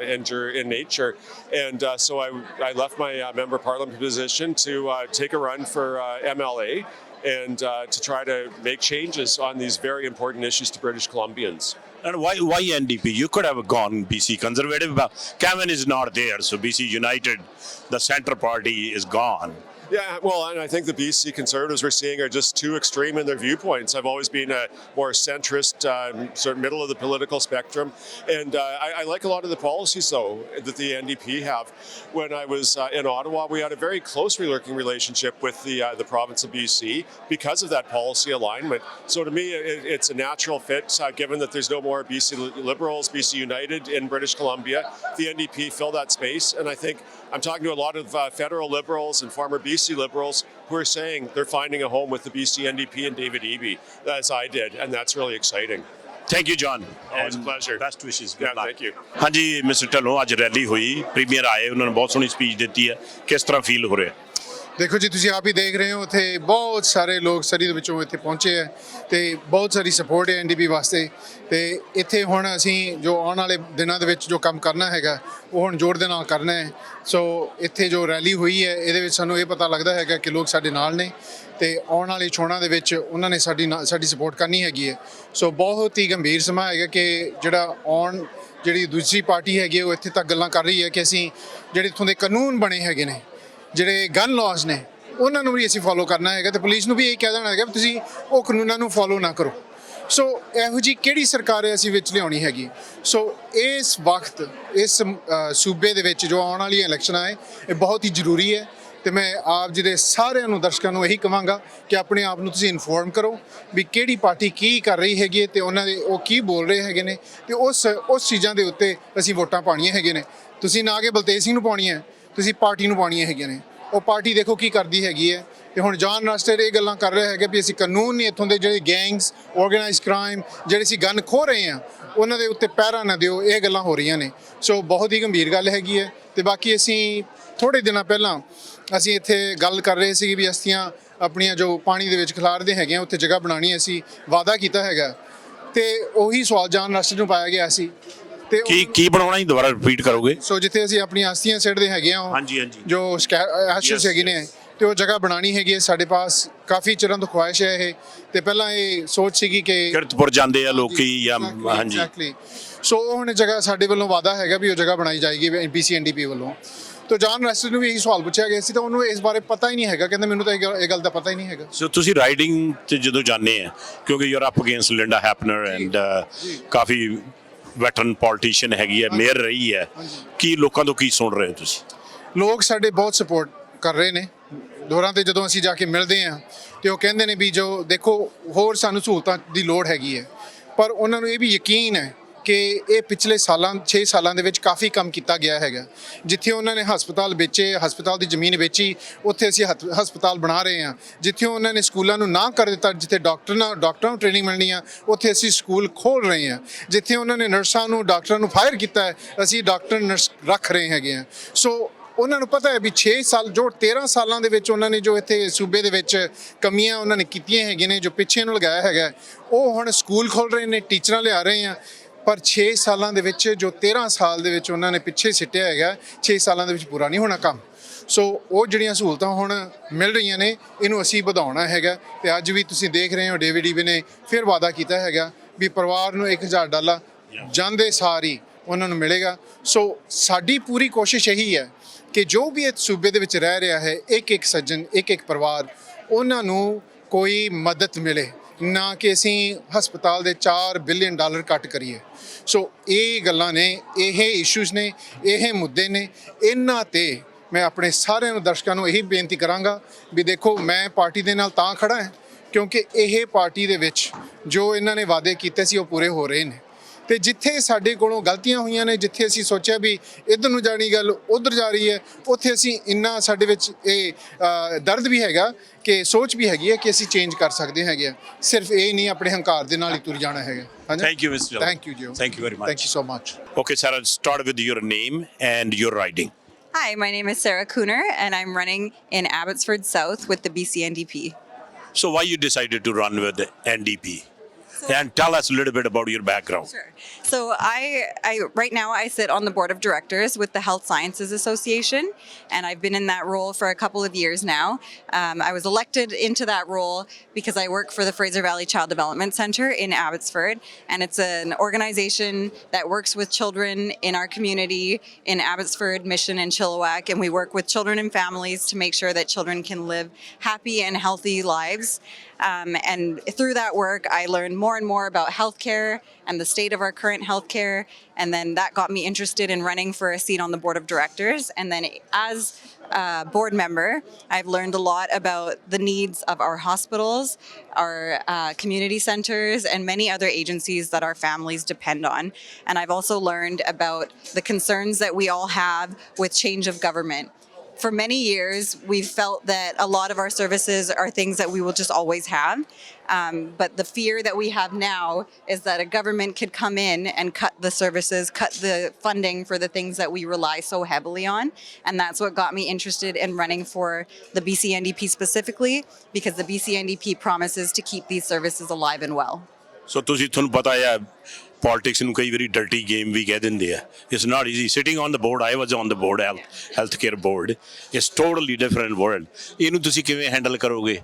in nature. And so I left my member of parliament position to take a run for MLA and to try to make changes on these very important issues to British Columbians. And why NDP? You could have gone BC Conservative, but Cameron is not there, so BC United, the centre party, is gone. Yeah, well, and I think the BC Conservatives we're seeing are just too extreme in their viewpoints. I've always been a more centrist, sort of middle of the political spectrum, and I like a lot of the policies, though, that the NDP have. When I was in Ottawa, we had a very close working relationship with the province of BC because of that policy alignment. So to me, it's a natural fit, given that there's no more BC Liberals, BC United in British Columbia. The NDP fill that space, and I think I'm talking to a lot of federal Liberals and former BC Liberals who are saying they're finding a home with the BC NDP and David Eby, as I did, and that's really exciting. Thank you, John. Always a pleasure. Best wishes. Yeah, thank you. ਹਾਂਜੀ mister Dhillon ਅੱਜ rally ਹੋਈ premier ਆਏ ਉਹਨਾਂ ਨੇ ਬਹੁਤ ਸੋਹਣੀ speech ਦਿੱਤੀ ਹੈ ਕਿਸ ਤਰ੍ਹਾਂ ਫੀਲ ਹੋ ਰਿਹਾ ਦੇਖੋ ਜੀ ਤੁਸੀਂ ਆਪ ਹੀ ਦੇਖ ਰਹੇ ਹੋ ਉੱਥੇ ਬਹੁਤ ਸਾਰੇ ਲੋਕ ਸਰੀ ਦੇ ਵਿੱਚੋਂ ਇੱਥੇ ਪਹੁੰਚੇ ਹੈ ਤੇ ਬਹੁਤ ਸਾਰੀ ਸਪੋਰਟ ਹੈ ਐਨਡੀਪੀ ਵਾਸਤੇ ਤੇ ਇੱਥੇ ਹੁਣ ਅਸੀਂ ਜੋ ਆਉਣ ਵਾਲੇ ਦਿਨਾਂ ਦੇ ਵਿੱਚ ਜੋ ਕੰਮ ਕਰਨਾ ਹੈਗਾ ਉਹ ਹੁਣ ਜ਼ੋਰ ਦੇ ਨਾਲ ਕਰਨਾ ਹੈ ਸੋ ਇੱਥੇ ਜੋ ਰੈਲੀ ਹੋਈ ਹੈ ਇਹਦੇ ਵਿੱਚ ਸਾਨੂੰ ਇਹ ਪਤਾ ਲੱਗਦਾ ਹੈਗਾ ਕਿ ਲੋਕ ਸਾਡੇ ਨਾਲ ਨੇ ਤੇ ਆਉਣ ਵਾਲੀ ਚੋਣਾਂ ਦੇ ਵਿੱਚ ਉਹਨਾਂ ਨੇ ਸਾਡੀ ਸਪੋਰਟ ਕਰਨੀ ਹੈਗੀ ਹੈ ਸੋ ਬਹੁਤ ਹੀ ਗੰਭੀਰ ਸਮਾਂ ਹੈਗਾ ਕਿ ਜਿਹੜੀ ਦੂਸਰੀ ਪਾਰਟੀ ਹੈਗੀ ਉਹ ਇੱਥੇ ਤੱਕ ਗੱਲਾਂ ਕਰ ਰਹੀ ਹੈ ਕਿ ਅਸੀਂ ਜਿਹੜੇ ਇੱਥੋਂ ਦੇ ਕਾਨੂੰਨ ਬਣੇ ਹੈਗੇ ਨੇ ਜਿਹੜੇ ਗਨ ਲਾਜ਼ ਨੇ ਉਹਨਾਂ ਨੂੰ ਵੀ ਅਸੀਂ ਫੋਲੋ ਕਰਨਾ ਹੈਗਾ ਤੇ ਪੁਲਿਸ ਨੂੰ ਵੀ ਇਹ ਕਹਿ ਦੇਣਾ ਹੈਗਾ ਵੀ ਤੁਸੀਂ ਉਹ ਕਾਨੂੰਨਾਂ ਨੂੰ ਫੋਲੋ ਨਾ ਕਰੋ ਸੋ ਇਹੋ ਜਿਹੀ ਕਿਹੜੀ ਸਰਕਾਰ ਹੈ ਅਸੀਂ ਵਿੱਚ ਲਿਆਉਣੀ ਹੈਗੀ ਸੋ ਇਸ ਵਕਤ ਇਸ ਸੂਬੇ ਦੇ ਵਿੱਚ ਜੋ ਆਉਣ ਵਾਲੀਆਂ ਇਲੈਕਸ਼ਨਾਂ ਹੈ ਇਹ ਬਹੁਤ ਹੀ ਜ਼ਰੂਰੀ ਹੈ ਤੇ ਮੈਂ ਆਪ ਜੀ ਦੇ ਸਾਰਿਆਂ ਨੂੰ ਦਰਸ਼ਕਾਂ ਨੂੰ ਇਹੀ ਕਹਾਂਗਾ ਕਿ ਆਪਣੇ ਆਪ ਨੂੰ ਤੁਸੀਂ ਇਨਫੋਰਮ ਕਰੋ ਵੀ ਕਿਹੜੀ ਪਾਰਟੀ ਕੀ ਕਰ ਰਹੀ ਹੈਗੀ ਤੇ ਉਹਨਾਂ ਦੇ ਉਹ ਕੀ ਬੋਲ ਰਹੇ ਹੈਗੇ ਨੇ ਤੇ ਉਸ ਚੀਜ਼ਾਂ ਦੇ ਉੱਤੇ ਅਸੀਂ ਵੋਟਾਂ ਪਾਉਣੀਆਂ ਹੈਗੇ ਨੇ ਤੁਸੀਂ ਨਾ ਕਿ ਬਲਤੇਜ ਸਿੰਘ ਨੂੰ ਪਾਉਣੀ ਹੈ ਤੁਸੀਂ ਪਾਰਟੀ ਨੂੰ ਪਾਉਣੀਆਂ ਹੈਗੀਆਂ ਨੇ ਉਹ ਪਾਰਟੀ ਦੇਖੋ ਕੀ ਕਰਦੀ ਹੈਗੀ ਹੈ ਤੇ ਹੁਣ ਜਾਨ ਰਾਸਟਰ ਇਹ ਗੱਲਾਂ ਕਰ ਰਹੇ ਹੈਗੇ ਵੀ ਅਸੀਂ ਕਾਨੂੰਨ ਨਹੀਂ ਇੱਥੋਂ ਦੇ ਜਿਹੜੇ ਗੈਂਗਸ ਆਰਗੇਨਾਈਜ਼ਡ ਕ੍ਰਾਈਮ ਜਿਹੜੇ ਅਸੀਂ ਗਨ ਖੋਹ ਰਹੇ ਹਾਂ ਉਹਨਾਂ ਦੇ ਉੱਤੇ ਪਹਿਰਾ ਨਾ ਦਿਓ ਇਹ ਗੱਲਾਂ ਹੋ ਰਹੀਆਂ ਨੇ ਸੋ ਬਹੁਤ ਹੀ ਗੰਭੀਰ ਗੱਲ ਹੈਗੀ ਹੈ ਤੇ ਬਾਕੀ ਅਸੀਂ ਥੋੜ੍ਹੇ ਦਿਨਾਂ ਪਹਿਲਾਂ ਅਸੀਂ ਇੱਥੇ ਗੱਲ ਕਰ ਰਹੇ ਸੀ ਵੀ ਅਸਤੀਆਂ ਆਪਣੀਆਂ ਜੋ ਪਾਣੀ ਦੇ ਵਿੱਚ ਖਿਲਾਰਦੇ ਹੈਗੇ ਆ ਉੱਥੇ ਜਗ੍ਹਾ ਬਣਾਉਣੀ ਅਸੀਂ ਵਾਅਦਾ ਕੀਤਾ ਹੈਗਾ ਤੇ ਉਹੀ ਸਵਾਲ ਜਾਨ ਰਾਸਟਰ ਨੂੰ ਪਾਇਆ ਗਿਆ ਸੀ ਤੇ ਕੀ ਬਣਾਉਣਾ ਹੀ ਦੁਬਾਰਾ ਰਿਪੀਟ ਕਰੋਗੇ ਸੋ ਜਿੱਥੇ ਅਸੀਂ ਆਪਣੀਆਂ ਅਸਤੀਆਂ ਸਿੱਟਦੇ ਹੈਗੇ ਆ ਹਾਂਜੀ ਜੋ ਐਸ਼ਸ ਹੈਗੇ ਨੇ ਤੇ ਉਹ ਜਗ੍ਹਾ ਬਣਾਉਣੀ ਹੈਗੀ ਹੈ ਸਾਡੇ ਪਾਸ ਕਾਫੀ ਚਿਰਾਂ ਤੋਂ ਖੁਆਇਸ਼ ਹੈ ਇਹ ਤੇ ਪਹਿਲਾਂ ਇਹ ਸੋਚ ਸੀਗੀ ਕਿ ਕਿਰਤਪੁਰ ਜਾਂਦੇ ਆ ਲੋਕੀ ਜਾਂ ਹਾਂਜੀ ਸੋ ਉਹ ਹੁਣ ਜਗ੍ਹਾ ਸਾਡੇ ਵੱਲੋਂ ਵਾਅਦਾ ਹੈਗਾ ਵੀ ਉਹ ਜਗ੍ਹਾ ਬਣਾਈ ਜਾਏਗੀ BC NDP ਵੱਲੋਂ ਤੋ ਜਾਨ ਰਾਸਟਰ ਨੂੰ ਵੀ ਇਹੀ ਸਵਾਲ ਪੁੱਛਿਆ ਗਿਆ ਸੀ ਤਾਂ ਉਹਨੂੰ ਇਸ ਬਾਰੇ ਪਤਾ ਹੀ ਨਹੀਂ ਹੈਗਾ ਕਹਿੰਦਾ ਮੈਨੂੰ ਤਾਂ ਇਹ ਗੱਲ ਦਾ ਪਤਾ ਹੀ ਨਹੀਂ ਹੈਗਾ ਸੋ ਤੁਸੀਂ ਰਾਈਡਿੰਗ 'ਚ ਜਦੋਂ ਜਾਂਦੇ ਆ ਕਿਉਂਕਿ you are up against Linda Heppner and coffee veteran politician ਹੈਗੀ ਹੈ ਮੇਅਰ ਰਹੀ ਹੈ ਕੀ ਲੋਕਾਂ ਤੋਂ ਕੀ ਸੁਣ ਰਹੇ ਹੋ ਤੁਸੀਂ ਲੋਕ ਸਾਡੇ ਬਹੁਤ ਸਪੋਰਟ ਕਰ ਰਹੇ ਨੇ ਦੌਰਾਂ ਤੇ ਜਦੋਂ ਅਸੀਂ ਜਾ ਕੇ ਮਿਲਦੇ ਹਾਂ ਤੇ ਉਹ ਕਹਿੰਦੇ ਨੇ ਵੀ ਜੋ ਦੇਖੋ ਹੋਰ ਸਾਨੂੰ ਸਹੂਲਤਾਂ ਦੀ ਲੋੜ ਹੈਗੀ ਹੈ ਪਰ ਉਹਨਾਂ ਨੂੰ ਇਹ ਵੀ ਯਕੀਨ ਹੈ ਕਿ ਇਹ ਪਿਛਲੇ 6 ਸਾਲਾਂ ਦੇ ਵਿੱਚ ਕਾਫੀ ਕੰਮ ਕੀਤਾ ਗਿਆ ਹੈਗਾ ਜਿੱਥੇ ਉਹਨਾਂ ਨੇ ਹਸਪਤਾਲ ਵੇਚੇ ਹਸਪਤਾਲ ਦੀ ਜ਼ਮੀਨ ਵੇਚੀ ਉੱਥੇ ਅਸੀਂ ਹਸਪਤਾਲ ਬਣਾ ਰਹੇ ਹਾਂ ਜਿੱਥੇ ਉਹਨਾਂ ਨੇ ਸਕੂਲਾਂ ਨੂੰ ਨਾ ਕਰ ਦਿੱਤਾ ਜਿੱਥੇ ਡਾਕਟਰਾਂ ਨੂੰ ਟ੍ਰੇਨਿੰਗ ਮਿਲਣੀ ਆ ਉੱਥੇ ਅਸੀਂ ਸਕੂਲ ਖੋਲ੍ਹ ਰਹੇ ਹਾਂ ਜਿੱਥੇ ਉਹਨਾਂ ਨੇ ਨਰਸਾਂ ਨੂੰ ਡਾਕਟਰਾਂ ਨੂੰ ਫਾਇਰ ਕੀਤਾ ਹੈ ਅਸੀਂ ਡਾਕਟਰ ਨਰਸ ਰੱਖ ਰਹੇ ਹੈਗੇ ਹਾਂ ਸੋ ਉਹਨਾਂ ਨੂੰ ਪਤਾ ਹੈ ਵੀ 6 ਸਾਲ ਜੋ 13 ਸਾਲਾਂ ਦੇ ਵਿੱਚ ਉਹਨਾਂ ਨੇ ਜੋ ਇੱਥੇ ਸੂਬੇ ਦੇ ਵਿੱਚ ਕਮੀਆਂ ਉਹਨਾਂ ਨੇ ਕੀਤੀਆਂ ਹੈਗੀਆਂ ਨੇ ਜੋ ਪਿੱਛੇ ਨੂੰ ਲਗਾਇਆ ਹੈਗਾ ਉਹ ਹੁਣ ਸਕੂਲ ਖੋਲ੍ਹ ਰਹੇ ਨੇ ਟੀਚਰਾਂ ਲਿਆ ਰਹੇ ਆ ਪਰ 6 ਸਾਲਾਂ ਦੇ ਵਿੱਚ ਜੋ 13 ਸਾਲ ਦੇ ਵਿੱਚ ਉਹਨਾਂ ਨੇ ਪਿੱਛੇ ਸਿੱਟਿਆ ਹੈਗਾ 6 ਸਾਲਾਂ ਦੇ ਵਿੱਚ ਪੂਰਾ ਨਹੀਂ ਹੋਣਾ ਕੰਮ ਸੋ ਉਹ ਜਿਹੜੀਆਂ ਸਹੂਲਤਾਂ ਹੁਣ ਮਿਲ ਰਹੀਆਂ ਨੇ ਇਹਨੂੰ ਅਸੀਂ ਵਧਾਉਣਾ ਹੈਗਾ ਤੇ ਅੱਜ ਵੀ ਤੁਸੀਂ ਦੇਖ ਰਹੇ ਹੋ ਡੇਵਿਡ ਈਬੀ ਨੇ ਫਿਰ ਵਾਅਦਾ ਕੀਤਾ ਹੈਗਾ ਵੀ ਪਰਿਵਾਰ ਨੂੰ $1000 ਜਾਂਦੇ ਸਾਰ ਹੀ ਉਹਨਾਂ ਨੂੰ ਮਿਲੇਗਾ ਸੋ ਸਾਡੀ ਪੂਰੀ ਕੋਸ਼ਿਸ਼ ਇਹੀ ਹੈ ਕਿ ਜੋ ਵੀ ਇਸ ਸੂਬੇ ਦੇ ਵਿੱਚ ਰਹਿ ਰਿਹਾ ਹੈ ਇੱਕ ਸੱਜਣ ਇੱਕ ਪਰਿਵਾਰ ਉਹਨਾਂ ਨੂੰ ਕੋਈ ਮਦਦ ਮਿਲੇ ਨਾ ਕਿ ਅਸੀਂ ਹਸਪਤਾਲ ਦੇ $4 ਬਿਲੀਅਨ ਕੱਟ ਕਰੀਏ ਸੋ ਇਹ ਗੱਲਾਂ ਨੇ ਇਹ ਇਸ਼ੂਜ਼ ਨੇ ਇਹ ਮੁੱਦੇ ਨੇ ਇਹਨਾਂ ਤੇ ਮੈਂ ਆਪਣੇ ਸਾਰਿਆਂ ਨੂੰ ਦਰਸ਼ਕਾਂ ਨੂੰ ਇਹੀ ਬੇਨਤੀ ਕਰਾਂਗਾ ਵੀ ਦੇਖੋ ਮੈਂ ਪਾਰਟੀ ਦੇ ਨਾਲ ਤਾਂ ਖੜਾ ਹਾਂ ਕਿਉਂਕਿ ਇਹ ਪਾਰਟੀ ਦੇ ਵਿੱਚ ਜੋ ਇਹਨਾਂ ਨੇ ਵਾਅਦੇ ਕੀਤੇ ਸੀ ਉਹ ਪੂਰੇ ਹੋ ਰਹੇ ਨੇ ਤੇ ਜਿੱਥੇ ਸਾਡੇ ਕੋਲੋਂ ਗਲਤੀਆਂ ਹੋਈਆਂ ਨੇ, ਜਿੱਥੇ ਅਸੀਂ ਸੋਚਿਆ ਵੀ ਇੱਧਰ ਨੂੰ ਜਾਣੀ ਗੱਲ ਉੱਧਰ ਜਾ ਰਹੀ ਹੈ, ਉੱਥੇ ਅਸੀਂ ਇੰਨਾ ਸਾਡੇ ਵਿੱਚ ਇਹ ਦਰਦ ਵੀ ਹੈਗਾ ਕਿ ਸੋਚ ਵੀ ਹੈਗੀ ਹੈ ਕਿ ਅਸੀਂ ਚੇਂਜ ਕਰ ਸਕਦੇ ਹੈਗੇ ਆ, ਸਿਰਫ ਇਹ ਨਹੀਂ ਆਪਣੇ ਹੰਕਾਰ ਦੇ ਨਾਲ ਹੀ ਤੁਰ ਜਾਣਾ ਹੈਗਾ। Thank you, Mr. Thank you, Joe. Thank you very much. Thank you so much. Okay, Sarah, start with your name and your riding. Hi, my name is Sarah Cooner, and I'm running in Abbotsford South with the BC NDP. So why you decided to run with the NDP? And tell us a little bit about your background. Sure. So I right now I sit on the board of directors with the Health Sciences Association, and I've been in that role for a couple of years now. I was elected into that role because I work for the Fraser Valley Child Development Centre in Abbotsford, and it's an organization that works with children in our community in Abbotsford, Mission, and Chilliwack, and we work with children and families to make sure that children can live happy and healthy lives. And through that work, I learned more and more about healthcare and the state of our current healthcare. And then that got me interested in running for a seat on the board of directors. And then as a board member, I've learned a lot about the needs of our hospitals, our community centers, and many other agencies that our families depend on. And I've also learned about the concerns that we all have with change of government. For many years, we've felt that a lot of our services are things that we will just always have. But the fear that we have now is that a government could come in and cut the services, cut the funding for the things that we rely so heavily on. And that's what got me interested in running for the BC NDP specifically, because the BC NDP promises to keep these services alive and well. So ਤੁਹਾਨੂੰ ਪਤਾ ਹੈ politics ਨੂੰ ਕਈ ਵਾਰੀ dirty game ਵੀ ਕਹਿ ਦਿੰਦੇ ਆ। It's not easy sitting on the board. I was on the board health care board. It's totally different world. ਇਹਨੂੰ ਤੁਸੀਂ ਕਿਵੇਂ ਹੈਂਡਲ ਕਰੋਗੇ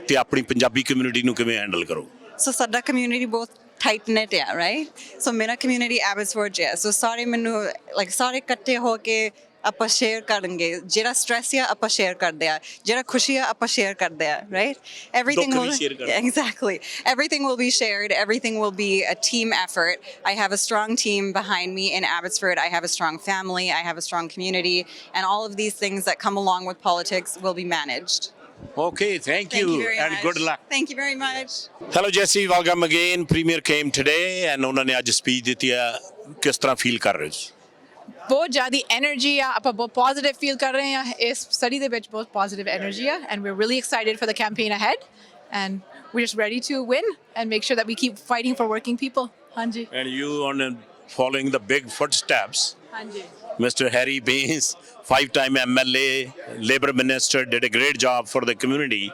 ਤੇ ਆਪਣੀ ਪੰਜਾਬੀ ਕਮਿਊਨਿਟੀ ਨੂੰ ਕਿਵੇਂ ਹੈਂਡਲ ਕਰੋਗੇ? So ਸਾਡਾ ਕਮਿਊਨਿਟੀ ਬਹੁਤ tight knit ਹੈ, right? So ਮੇਰਾ ਕਮਿਊਨਿਟੀ Abbotsford ਹੈ, so ਸਾਰੇ ਮੈਨੂੰ ਸਾਰੇ ਇਕੱਠੇ ਹੋ ਕੇ ਆਪਾਂ ਸ਼ੇਅਰ ਕਰਾਂਗੇ। ਜਿਹੜਾ ਸਟ੍ਰੈਸ ਆ ਆਪਾਂ ਸ਼ੇਅਰ ਕਰਦੇ ਆ, ਜਿਹੜਾ ਖੁਸ਼ੀ ਆ ਆਪਾਂ ਸ਼ੇਅਰ ਕਰਦੇ ਆ, right? Everything will exactly. Everything will be shared. Everything will be a team effort. I have a strong team behind me in Abbotsford. I have a strong family. I have a strong community, and all of these things that come along with politics will be managed. Okay, thank you very and much. good luck. Thank you very much. Hello Jesse, welcome again. Premier came today and ਉਹਨਾਂ ਨੇ ਅੱਜ speech ਦਿੱਤੀ ਆ। ਕਿਸ ਤਰ੍ਹਾਂ feel ਕਰ ਰਹੇ ਸੀ? ਬਹੁਤ ਜ਼ਿਆਦਾ ਐਨਰਜੀ ਆ, ਆਪਾਂ ਬਹੁਤ ਪੋਜ਼ਿਟਿਵ ਫੀਲ ਕਰ ਰਹੇ ਹਾਂ। ਇਸ ਸਟੱਡੀ ਦੇ ਵਿੱਚ ਬਹੁਤ ਪੋਜ਼ਿਟਿਵ ਐਨਰਜੀ ਆ, and we are really excited for the campaign ahead, and we just ready to win and make sure that we keep fighting for working people. ਹਾਂਜੀ। And you on following the big footsteps. ਹਾਂਜੀ। Mr. Harry Baines, 5-time MLA, Labour Minister, did a great job for the community.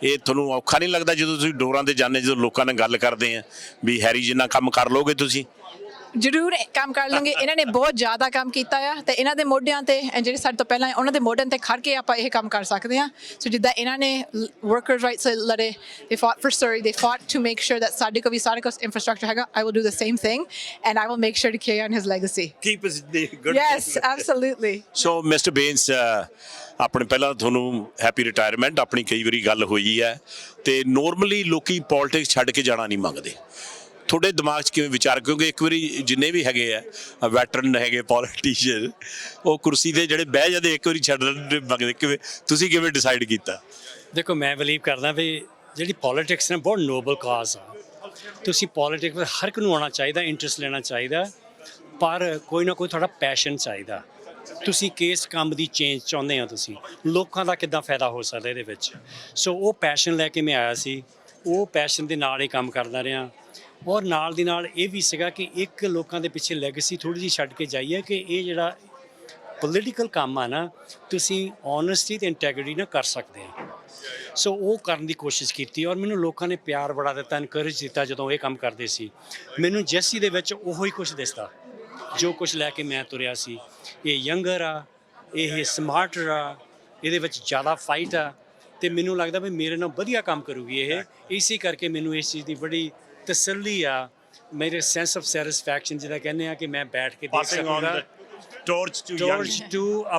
ਇਹ ਤੁਹਾਨੂੰ ਔਖਾ ਨਹੀਂ ਲੱਗਦਾ ਜਦੋਂ ਤੁਸੀਂ ਡੋਰਾਂ ਤੇ ਜਾਂਦੇ, ਜਦੋਂ ਲੋਕਾਂ ਨਾਲ ਗੱਲ ਕਰਦੇ ਆ ਵੀ ਹੈਰੀ ਜਿੰਨਾ ਕੰਮ ਕਰ ਲੋਗੇ ਤੁਸੀਂ? ਜ਼ਰੂਰ ਕੰਮ ਕਰ ਲਵਾਂਗੇ। ਇਹਨਾਂ ਨੇ ਬਹੁਤ ਜ਼ਿਆਦਾ ਕੰਮ ਕੀਤਾ ਆ, ਤੇ ਇਹਨਾਂ ਦੇ ਮੋਢਿਆਂ ਤੇ ਜਿਹੜੇ ਸਾਡੇ ਤੋਂ ਪਹਿਲਾਂ ਉਹਨਾਂ ਦੇ ਮੋਢਿਆਂ ਤੇ ਖੜ ਕੇ ਆਪਾਂ ਇਹ ਕੰਮ ਕਰ ਸਕਦੇ ਹਾਂ। ਸੋ ਜਿੱਦਾਂ ਇਹਨਾਂ ਨੇ ਵਰਕਰ ਰਾਈਟਸ ਲੜੇ, they fought for Surrey, they fought to make sure that ਸਾਡੇ ਕੋਲ ਵੀ ਸਾਰਾ ਕੁਛ infrastructure ਹੈਗਾ। I will do the same thing, and I will make sure to carry on his legacy. Keep us good. Yes, absolutely. So Mr. Baines, ਆਪਣੇ ਪਹਿਲਾਂ ਤੁਹਾਨੂੰ happy retirement. ਆਪਣੀ ਕਈ ਵਾਰੀ ਗੱਲ ਹੋਈ ਹੈ ਤੇ ਨੋਰਮਲੀ ਲੋਕੀ ਪੋਲਿਟਿਕਸ ਛੱਡ ਕੇ ਜਾਣਾ ਨਹੀਂ ਮੰਗਦੇ। ਤੁਹਾਡੇ ਦਿਮਾਗ 'ਚ ਕਿਵੇਂ ਵਿਚਾਰ, ਕਿਉਂਕਿ ਇੱਕ ਵਾਰੀ ਜਿੰਨੇ ਵੀ ਹੈਗੇ ਆ ਵੈਟਰਨ ਹੈਗੇ ਪੋਲੀਟੀਸ਼ੀਅਨ, ਉਹ ਕੁਰਸੀ ਤੇ ਜਿਹੜੇ ਬਹਿ ਜਾਂਦੇ ਇੱਕ ਵਾਰੀ ਛੱਡਣ ਮੰਗਦੇ, ਕਿਵੇਂ ਤੁਸੀਂ ਕਿਵੇਂ ਡਿਸਾਈਡ ਕੀਤਾ? ਦੇਖੋ, ਮੈਂ ਬਲੀਵ ਕਰਦਾ ਵੀ ਜਿਹੜੀ ਪੋਲੀਟਿਕਸ ਨੇ ਬਹੁਤ ਨੋਬਲ ਕਾਜ਼ ਆ। ਤੁਸੀਂ ਪੋਲੀਟਿਕਸ ਵਿੱਚ ਹਰ ਇੱਕ ਨੂੰ ਆਉਣਾ ਚਾਹੀਦਾ, ਇੰਟਰਸਟ ਲੈਣਾ ਚਾਹੀਦਾ, ਪਰ ਕੋਈ ਨਾ ਕੋਈ ਤੁਹਾਡਾ ਪੈਸ਼ਨ ਚਾਹੀਦਾ। ਤੁਸੀਂ ਕਿਸ ਕੰਮ ਦੀ ਚੇਂਜ ਚਾਹੁੰਦੇ ਹੋ, ਤੁਸੀਂ ਲੋਕਾਂ ਦਾ ਕਿੱਦਾਂ ਫਾਇਦਾ ਹੋ ਸਕਦਾ ਇਹਦੇ ਵਿੱਚ। ਸੋ ਉਹ ਪੈਸ਼ਨ ਲੈ ਕੇ ਮੈਂ ਆਇਆ ਸੀ, ਉਹ ਪੈਸ਼ਨ ਦੇ ਨਾਲ ਹੀ ਕੰਮ ਕਰਦਾ ਰਿਹਾ। ਔਰ ਨਾਲ ਦੀ ਨਾਲ ਇਹ ਵੀ ਸੀਗਾ ਕਿ ਇੱਕ ਲੋਕਾਂ ਦੇ ਪਿੱਛੇ ਲੈਗੇਸੀ ਥੋੜ੍ਹੀ ਜਿਹੀ ਛੱਡ ਕੇ ਜਾਈਏ ਕਿ ਇਹ ਜਿਹੜਾ ਪੋਲੀਟੀਕਲ ਕੰਮ ਆ ਨਾ, ਤੁਸੀਂ ਓਨੈਸਟੀ ਅਤੇ ਇੰਟੈਗਰਿਟੀ ਨਾਲ ਕਰ ਸਕਦੇ ਆ। ਸੋ ਉਹ ਕਰਨ ਦੀ ਕੋਸ਼ਿਸ਼ ਕੀਤੀ, ਔਰ ਮੈਨੂੰ ਲੋਕਾਂ ਨੇ ਪਿਆਰ ਬੜਾ ਦਿੱਤਾ, ਇਨਕਰੇਜ ਦਿੱਤਾ ਜਦੋਂ ਇਹ ਕੰਮ ਕਰਦੇ ਸੀ। ਮੈਨੂੰ ਜੈਸੀ ਦੇ ਵਿੱਚ ਉਹੀ ਕੁਛ ਦਿਸਦਾ ਜੋ ਕੁਛ ਲੈ ਕੇ ਮੈਂ ਤੁਰਿਆ ਸੀ। ਇਹ ਯੰਗਰ ਆ, ਇਹ ਸਮਾਰਟਰ ਆ, ਇਹਦੇ ਵਿੱਚ ਜ਼ਿਆਦਾ ਫਾਈਟ ਆ, ਅਤੇ ਮੈਨੂੰ ਲੱਗਦਾ ਵੀ ਮੇਰੇ ਨਾਲ ਵਧੀਆ ਕੰਮ ਕਰੂਗੀ ਇਹ। ਇਸੇ ਕਰਕੇ ਮੈਨੂੰ ਇਸ ਚੀਜ਼ ਦੀ ਬੜੀ ਤਸੱਲੀ ਆ, ਮੇਰੇ ਸੈਂਸ ਆਫ ਸੈਟਿਸਫੈਕਸ਼ਨ ਜਿਹਦਾ ਕਹਿੰਦੇ ਆ ਕਿ ਮੈਂ ਬੈਠ ਕੇ ਦੇਖ ਸਕੂੰਗਾ towards to a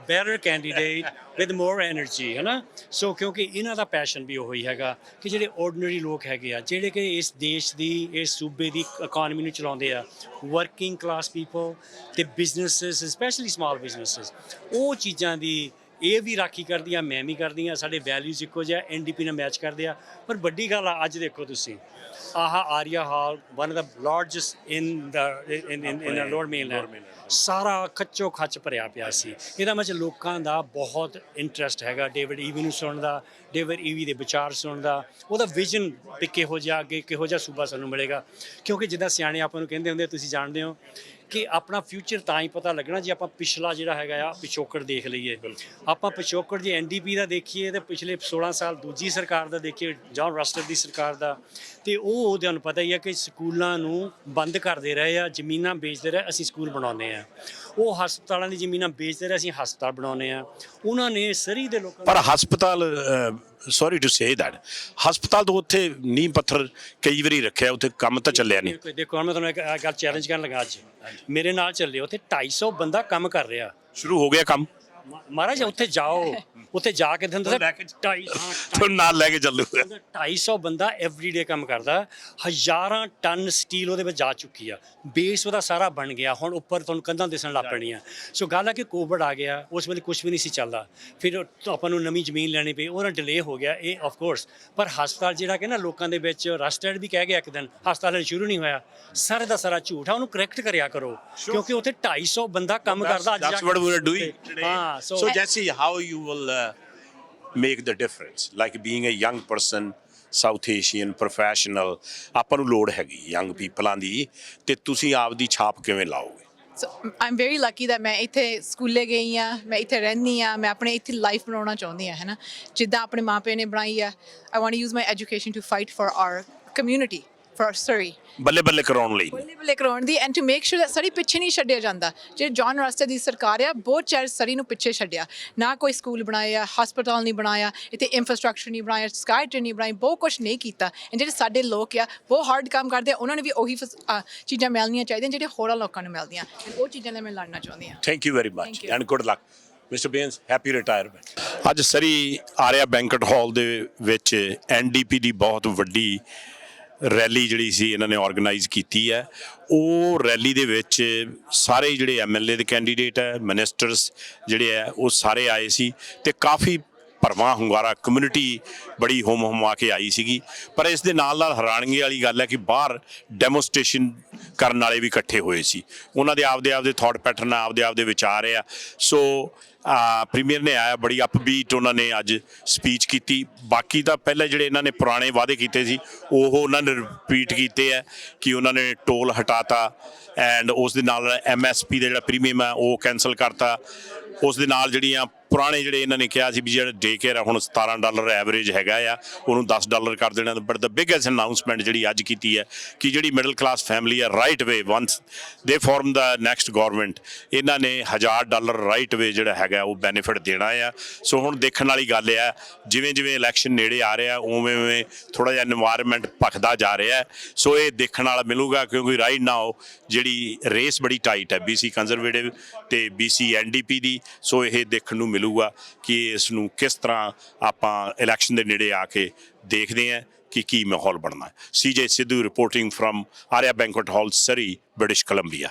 better candidate with more energy, ਹੈ ਨਾ। ਸੋ ਕਿਉਂਕਿ ਇਹਨਾਂ ਦਾ ਪੈਸ਼ਨ ਵੀ ਉਹੀ ਹੈਗਾ ਕਿ ਜਿਹੜੇ ਆਰਡੀਨਰੀ ਲੋਕ ਹੈਗੇ ਆ, ਜਿਹੜੇ ਕਿ ਇਸ ਦੇਸ਼ ਦੀ, ਇਸ ਸੂਬੇ ਦੀ ਇਕੋਨਮੀ ਨੂੰ ਚਲਾਉਂਦੇ ਆ, ਵਰਕਿੰਗ ਕਲਾਸ ਪੀਪਲ ਅਤੇ ਬਿਜ਼ਨਸਿਸ, ਸਪੈਸ਼ਲੀ ਸਮਾਲ ਬਿਜ਼ਨਸਿਸ, ਉਹ ਚੀਜ਼ਾਂ ਦੀ ਇਹ ਵੀ ਰਾਖੀ ਕਰਦੀ ਆ, ਮੈਂ ਵੀ ਕਰਦੀ ਆ, ਸਾਡੇ ਵੈਲਿਊਜ਼ ਇੱਕੋ ਜਿਹਾ NDP ਨਾਲ ਮੈਚ ਕਰਦੇ ਆ। ਪਰ ਵੱਡੀ ਗੱਲ ਆ ਅੱਜ ਦੇਖੋ ਤੁਸੀਂ ਆਹ Arya hall, one of the largest in the lower mainland, ਸਾਰਾ ਖੱਚੋ ਖੱਚ ਭਰਿਆ ਪਿਆ ਸੀ। ਇਹਦਾ ਮਤਲਬ ਲੋਕਾਂ ਦਾ ਬਹੁਤ ਇੰਟਰਸਟ ਹੈਗਾ ਡੇਵਿਡ ਈਵੀ ਨੂੰ ਸੁਣਨ ਦਾ, ਡੇਵਿਡ ਈਵੀ ਦੇ ਵਿਚਾਰ ਸੁਣਨ ਦਾ, ਉਹਦਾ ਵਿਜ਼ਨ ਵੀ ਕਿਹੋ ਜਿਹਾ ਅੱਗੇ ਕਿਹੋ ਜਿਹਾ ਸੂਬਾ ਸਾਨੂੰ ਮਿਲੇਗਾ। ਕਿਉਂਕਿ ਜਿੱਦਾਂ ਸਿਆਣੇ ਆਪਾਂ ਨੂੰ ਕਹਿੰਦੇ ਹੁੰਦੇ, ਤੁਸੀਂ ਜਾਣਦੇ ਹੋ ਕਿ ਆਪਣਾ ਫਿਊਚਰ ਤਾਂ ਹੀ ਪਤਾ ਲੱਗਣਾ ਜੇ ਆਪਾਂ ਪਿਛਲਾ ਜਿਹੜਾ ਹੈਗਾ ਆ ਪਿਛੋਕੜ ਦੇਖ ਲਈਏ। ਆਪਾਂ ਪਿਛੋਕੜ ਜੇ NDP ਦਾ ਦੇਖੀਏ ਤੇ ਪਿਛਲੇ 16 ਸਾਲ ਦੂਜੀ ਸਰਕਾਰ ਦਾ ਦੇਖੀਏ, ਜੌਨ ਰਸਟਰ ਦੀ ਸਰਕਾਰ ਦਾ, ਤੇ ਉਹ ਤੁਹਾਨੂੰ ਪਤਾ ਹੀ ਆ ਕਿ ਸਕੂਲਾਂ ਨੂੰ ਬੰਦ ਕਰਦੇ ਰਹੇ ਆ, ਜ਼ਮੀਨਾਂ ਵੇਚਦੇ ਰਹੇ, ਅਸੀਂ ਸਕੂਲ ਬਣਾਉਂਦੇ ਆ। ਉਹ ਹਸਪਤਾਲਾਂ ਦੀ ਜ਼ਮੀਨਾਂ ਵੇਚਦੇ ਰਹੇ, ਅਸੀਂ ਹਸਪਤਾਲ ਬਣਾਉਂਦੇ ਆ। ਉਹਨਾਂ ਨੇ ਸਰੀ ਦੇ ਲੋਕਾਂ ਪਰ ਹਸਪਤਾਲ ਸੌਰੀ ਟੂ ਸੇ ਦੈਟ ਹਸਪਤਾਲ ਤੋਂ ਉੱਥੇ ਨੀਂਹ ਪੱਥਰ ਕਈ ਵਾਰੀ ਰੱਖਿਆ, ਉੱਥੇ ਕੰਮ ਤਾਂ ਚੱਲਿਆ ਨਹੀਂ। ਦੇਖੋ ਹੁਣ ਮੈਂ ਤੁਹਾਨੂੰ ਇੱਕ ਗੱਲ ਚੈਲੰਜ ਕਰਨ ਲੱਗਾ, ਅੱਜ ਮੇਰੇ ਨਾਲ ਚੱਲੇ, ਉੱਥੇ 250 ਬੰਦਾ ਕੰਮ ਕਰ ਰਿਹਾ। ਸ਼ੁਰੂ ਹੋ ਗਿਆ ਕੰਮ? ਮਹਾਰਾਜ ਉੱਥੇ ਜਾਓ, ਉੱਥੇ ਜਾ ਕੇ ਤੁਹਾਨੂੰ ਨਾਲ ਲੈ ਕੇ ਚੱਲੂ। 250 ਬੰਦਾ ਐਵਰੀਡੇ ਕੰਮ ਕਰਦਾ, 1000 ਟਨ ਸਟੀਲ ਉਹਦੇ ਵਿੱਚ ਜਾ ਚੁੱਕੀ ਆ, ਬੇਸ ਉਹਦਾ ਸਾਰਾ ਬਣ ਗਿਆ, ਹੁਣ ਉੱਪਰ ਤੁਹਾਨੂੰ ਕੰਧਾਂ ਦਿਸਣ ਲੱਗ ਪੈਣੀਆਂ। ਸੋ ਗੱਲ ਆ ਕਿ ਕੋਵਿਡ ਆ ਗਿਆ, ਉਸ ਵੇਲੇ ਕੁਝ ਵੀ ਨਹੀਂ ਸੀ ਚੱਲਦਾ, ਫਿਰ ਆਪਾਂ ਨੂੰ ਨਵੀਂ ਜ਼ਮੀਨ ਲੈਣੀ ਪਈ, ਉਹਦਾ ਡਿਲੇ ਹੋ ਗਿਆ, ਇਹ ਆਫ ਕੋਰਸ। ਪਰ ਹਸਪਤਾਲ ਜਿਹੜਾ ਕਿ ਨਾ ਲੋਕਾਂ ਦੇ ਵਿੱਚ ਰਸਟਡ ਵੀ ਕਹਿ ਗਿਆ ਇੱਕ ਦਿਨ, ਹਸਪਤਾਲ ਸ਼ੁਰੂ ਨਹੀਂ ਹੋਇਆ, ਸਾਰੇ ਦਾ ਸਾਰਾ ਝੂਠ ਆ, ਉਹਨੂੰ ਕਰੈਕਟ ਕਰਿਆ ਕਰੋ, ਕਿਉਂਕਿ ਉੱਥੇ 250 ਬੰਦਾ ਕੰਮ ਕਰਦਾ। That's what we're doing today. ਹਾਂ, So Jesse, how you will make the difference? Like being a young person, South Asian professional, ਆਪਾਂ ਨੂੰ ਲੋੜ ਹੈਗੀ young ਪੀਪਲਾਂ ਦੀ, ਤੇ ਤੁਸੀਂ ਆਪਦੀ ਛਾਪ ਕਿਵੇਂ ਲਾਓਗੇ? So I'm very lucky that ਮੈਂ ਇੱਥੇ ਸਕੂਲੇ ਗਈ ਆ, ਮੈਂ ਇੱਥੇ ਰਹਿੰਦੀ ਆ, ਮੈਂ ਆਪਣੇ ਇੱਥੇ ਲਾਈਫ ਬਣਾਉਣਾ ਚਾਹੁੰਦੀ ਆ, ਹੈ ਨਾ, ਜਿੱਦਾਂ ਆਪਣੇ ਮਾਂ ਪਿਓ ਨੇ ਬਣਾਈ ਆ। I want to use my education to fight for our community, for Surrey. ਬੱਲੇ ਬੱਲੇ ਕਰਾਉਣ ਲਈ, ਬੱਲੇ ਬੱਲੇ ਕਰਾਉਣ ਦੀ, and to make sure that Surrey ਪਿੱਛੇ ਨਹੀਂ ਛੱਡਿਆ ਜਾਂਦਾ। ਜੇ ਜੌਨ ਰਸਟਰ ਦੀ ਸਰਕਾਰ ਆ, ਬਹੁਤ ਚਿਰ ਸਰੀ ਨੂੰ ਪਿੱਛੇ ਛੱਡਿਆ, ਨਾ ਕੋਈ ਸਕੂਲ ਬਣਾਇਆ, ਹਸਪਤਾਲ ਨਹੀਂ ਬਣਾਇਆ, ਇੱਥੇ ਇੰਫਰਾਸਟਰਕਚਰ ਨਹੀਂ ਬਣਾਇਆ, ਸਕਾਈ ਟ੍ਰੇਨ ਨਹੀਂ ਬਣਾਈ, ਬਹੁਤ ਕੁਛ ਨਹੀਂ ਕੀਤਾ। ਐਂਡ ਜਿਹੜੇ ਸਾਡੇ ਲੋਕ ਆ ਬਹੁਤ ਹਾਰਡ ਕੰਮ ਕਰਦੇ ਆ, ਉਹਨਾਂ ਨੂੰ ਵੀ ਉਹੀ ਚੀਜ਼ਾਂ ਮਿਲਣੀਆਂ ਚਾਹੀਦੀਆਂ ਜਿਹੜੀਆਂ ਹੋਰਾਂ ਲੋਕਾਂ ਨੂੰ ਮਿਲਦੀਆਂ, ਉਹ ਚੀਜ਼ਾਂ ਲਈ ਮੈਂ ਲੜਨਾ ਚਾਹੁੰਦੀ ਹਾਂ। Thank you very much and good luck. Mister Bains, happy retirement. ਅੱਜ ਸਰੀ ਆਰਿਆ ਬੈਂਕਟ ਹਾਲ ਦੇ ਵਿੱਚ NDP ਦੀ ਬਹੁਤ ਵੱਡੀ ਰੈਲੀ ਜਿਹੜੀ ਸੀ ਇਹਨਾਂ ਨੇ ਆਰਗੇਨਾਈਜ਼ ਕੀਤੀ ਹੈ। ਉਹ ਰੈਲੀ ਦੇ ਵਿੱਚ ਸਾਰੇ ਜਿਹੜੇ MLA ਦੇ ਕੈਂਡੀਡੇਟ ਹੈ, ਮਿਨਿਸਟਰਸ ਜਿਹੜੇ ਹੈ, ਉਹ ਸਾਰੇ ਆਏ ਸੀ, ਤੇ ਕਾਫੀ ਭਰਵਾਂ ਹੁੰਗਾਰਾ, ਕਮਿਊਨਿਟੀ ਬੜੀ ਹੁਮਾ ਕੇ ਆਈ ਸੀਗੀ। ਪਰ ਇਸ ਦੇ ਨਾਲ ਨਾਲ ਹੈਰਾਨਗੀ ਵਾਲੀ ਗੱਲ ਹੈ ਕਿ ਬਾਹਰ ਡੈਮੋਸਟ੍ਰੇਸ਼ਨ ਕਰਨ ਵਾਲੇ ਵੀ ਇਕੱਠੇ ਹੋਏ ਸੀ, ਉਹਨਾਂ ਦੇ ਆਪਦੇ ਥਾਟ ਪੈਟਰਨ, ਆਪਦੇ ਵਿਚਾਰ ਆ। ਸੋ ਪ੍ਰੀਮੀਅਰ ਨੇ ਆਇਆ, ਬੜੀ ਅਪਬੀਟ ਉਹਨਾਂ ਨੇ ਅੱਜ ਸਪੀਚ ਕੀਤੀ। ਬਾਕੀ ਤਾਂ ਪਹਿਲਾਂ ਜਿਹੜੇ ਇਹਨਾਂ ਨੇ ਪੁਰਾਣੇ ਵਾਅਦੇ ਕੀਤੇ ਸੀ ਉਹ ਉਹਨਾਂ ਨੇ ਰਿਪੀਟ ਕੀਤੇ ਹੈ ਕਿ ਉਹਨਾਂ ਨੇ ਟੋਲ ਹਟਾਤਾ, ਐਂਡ ਉਸ ਦੇ ਨਾਲ MSP ਦਾ ਜਿਹੜਾ ਪ੍ਰੀਮੀਅਮ ਹੈ ਉਹ ਕੈਂਸਲ ਕਰਤਾ। ਉਸ ਦੇ ਨਾਲ ਜਿਹੜੀਆਂ ਪੁਰਾਣੇ ਜਿਹੜੇ ਇਹਨਾਂ ਨੇ ਕਿਹਾ ਸੀ ਵੀ ਜਿਹੜਾ ਡੇ ਕੇਅਰ ਆ ਹੁਣ $17 ਐਵਰੇਜ ਹੈਗਾ ਆ, ਉਹਨੂੰ $10 ਕਰ ਦੇਣਾ। ਬਟ ਦ ਬਿਗੈਸਟ ਅਨਾਊਂਸਮੈਂਟ ਜਿਹੜੀ ਅੱਜ ਕੀਤੀ ਹੈ ਕਿ ਜਿਹੜੀ ਮਿਡਲ ਕਲਾਸ ਫੈਮਿਲੀ ਆ, ਰਾਈਟ ਵੇ ਵਨਸ ਦੇ ਫਾਰਮ ਦਾ ਨੈਕਸਟ ਗੌਰਮੈਂਟ, ਇਹਨਾਂ ਨੇ $1000 ਰਾਈਟ ਵੇ ਜਿਹੜਾ ਹੈਗਾ ਉਹ ਬੈਨੀਫਿਟ ਦੇਣਾ ਆ। ਸੋ ਹੁਣ ਦੇਖਣ ਵਾਲੀ ਗੱਲ ਆ, ਜਿਵੇਂ ਜਿਵੇਂ ਇਲੈਕਸ਼ਨ ਨੇੜੇ ਆ ਰਿਹਾ ਉਵੇਂ ਉਵੇਂ ਥੋੜ੍ਹਾ ਜਿਹਾ ਇਨਵਾਇਰਮੈਂਟ ਭਖਦਾ ਜਾ ਰਿਹਾ। ਸੋ ਇਹ ਦੇਖਣ ਵਾਲਾ ਮਿਲੂਗਾ, ਕਿਉਂਕਿ ਰਾਈਟ ਨਾਓ ਜਿਹੜੀ ਰੇਸ ਬੜੀ ਟਾਈਟ ਹੈ BC ਕੰਜ਼ਰਵੇਟਿਵ ਤੇ BC NDP ਦੀ। ਸੋ ਇਹ ਦੇਖਣ ਨੂੰ ਮਿਲੂਗਾ ਕਿ ਇਸ ਨੂੰ ਕਿਸ ਤਰ੍ਹਾਂ ਆਪਾਂ ਇਲੈਕਸ਼ਨ ਦੇ ਨੇੜੇ ਆ ਕੇ ਦੇਖਦੇ ਹਾਂ ਕਿ ਕੀ ਮਾਹੌਲ ਬਣਨਾ ਹੈ। CJ Sidhu reporting from Arya banquet hall, Surrey, British Columbia.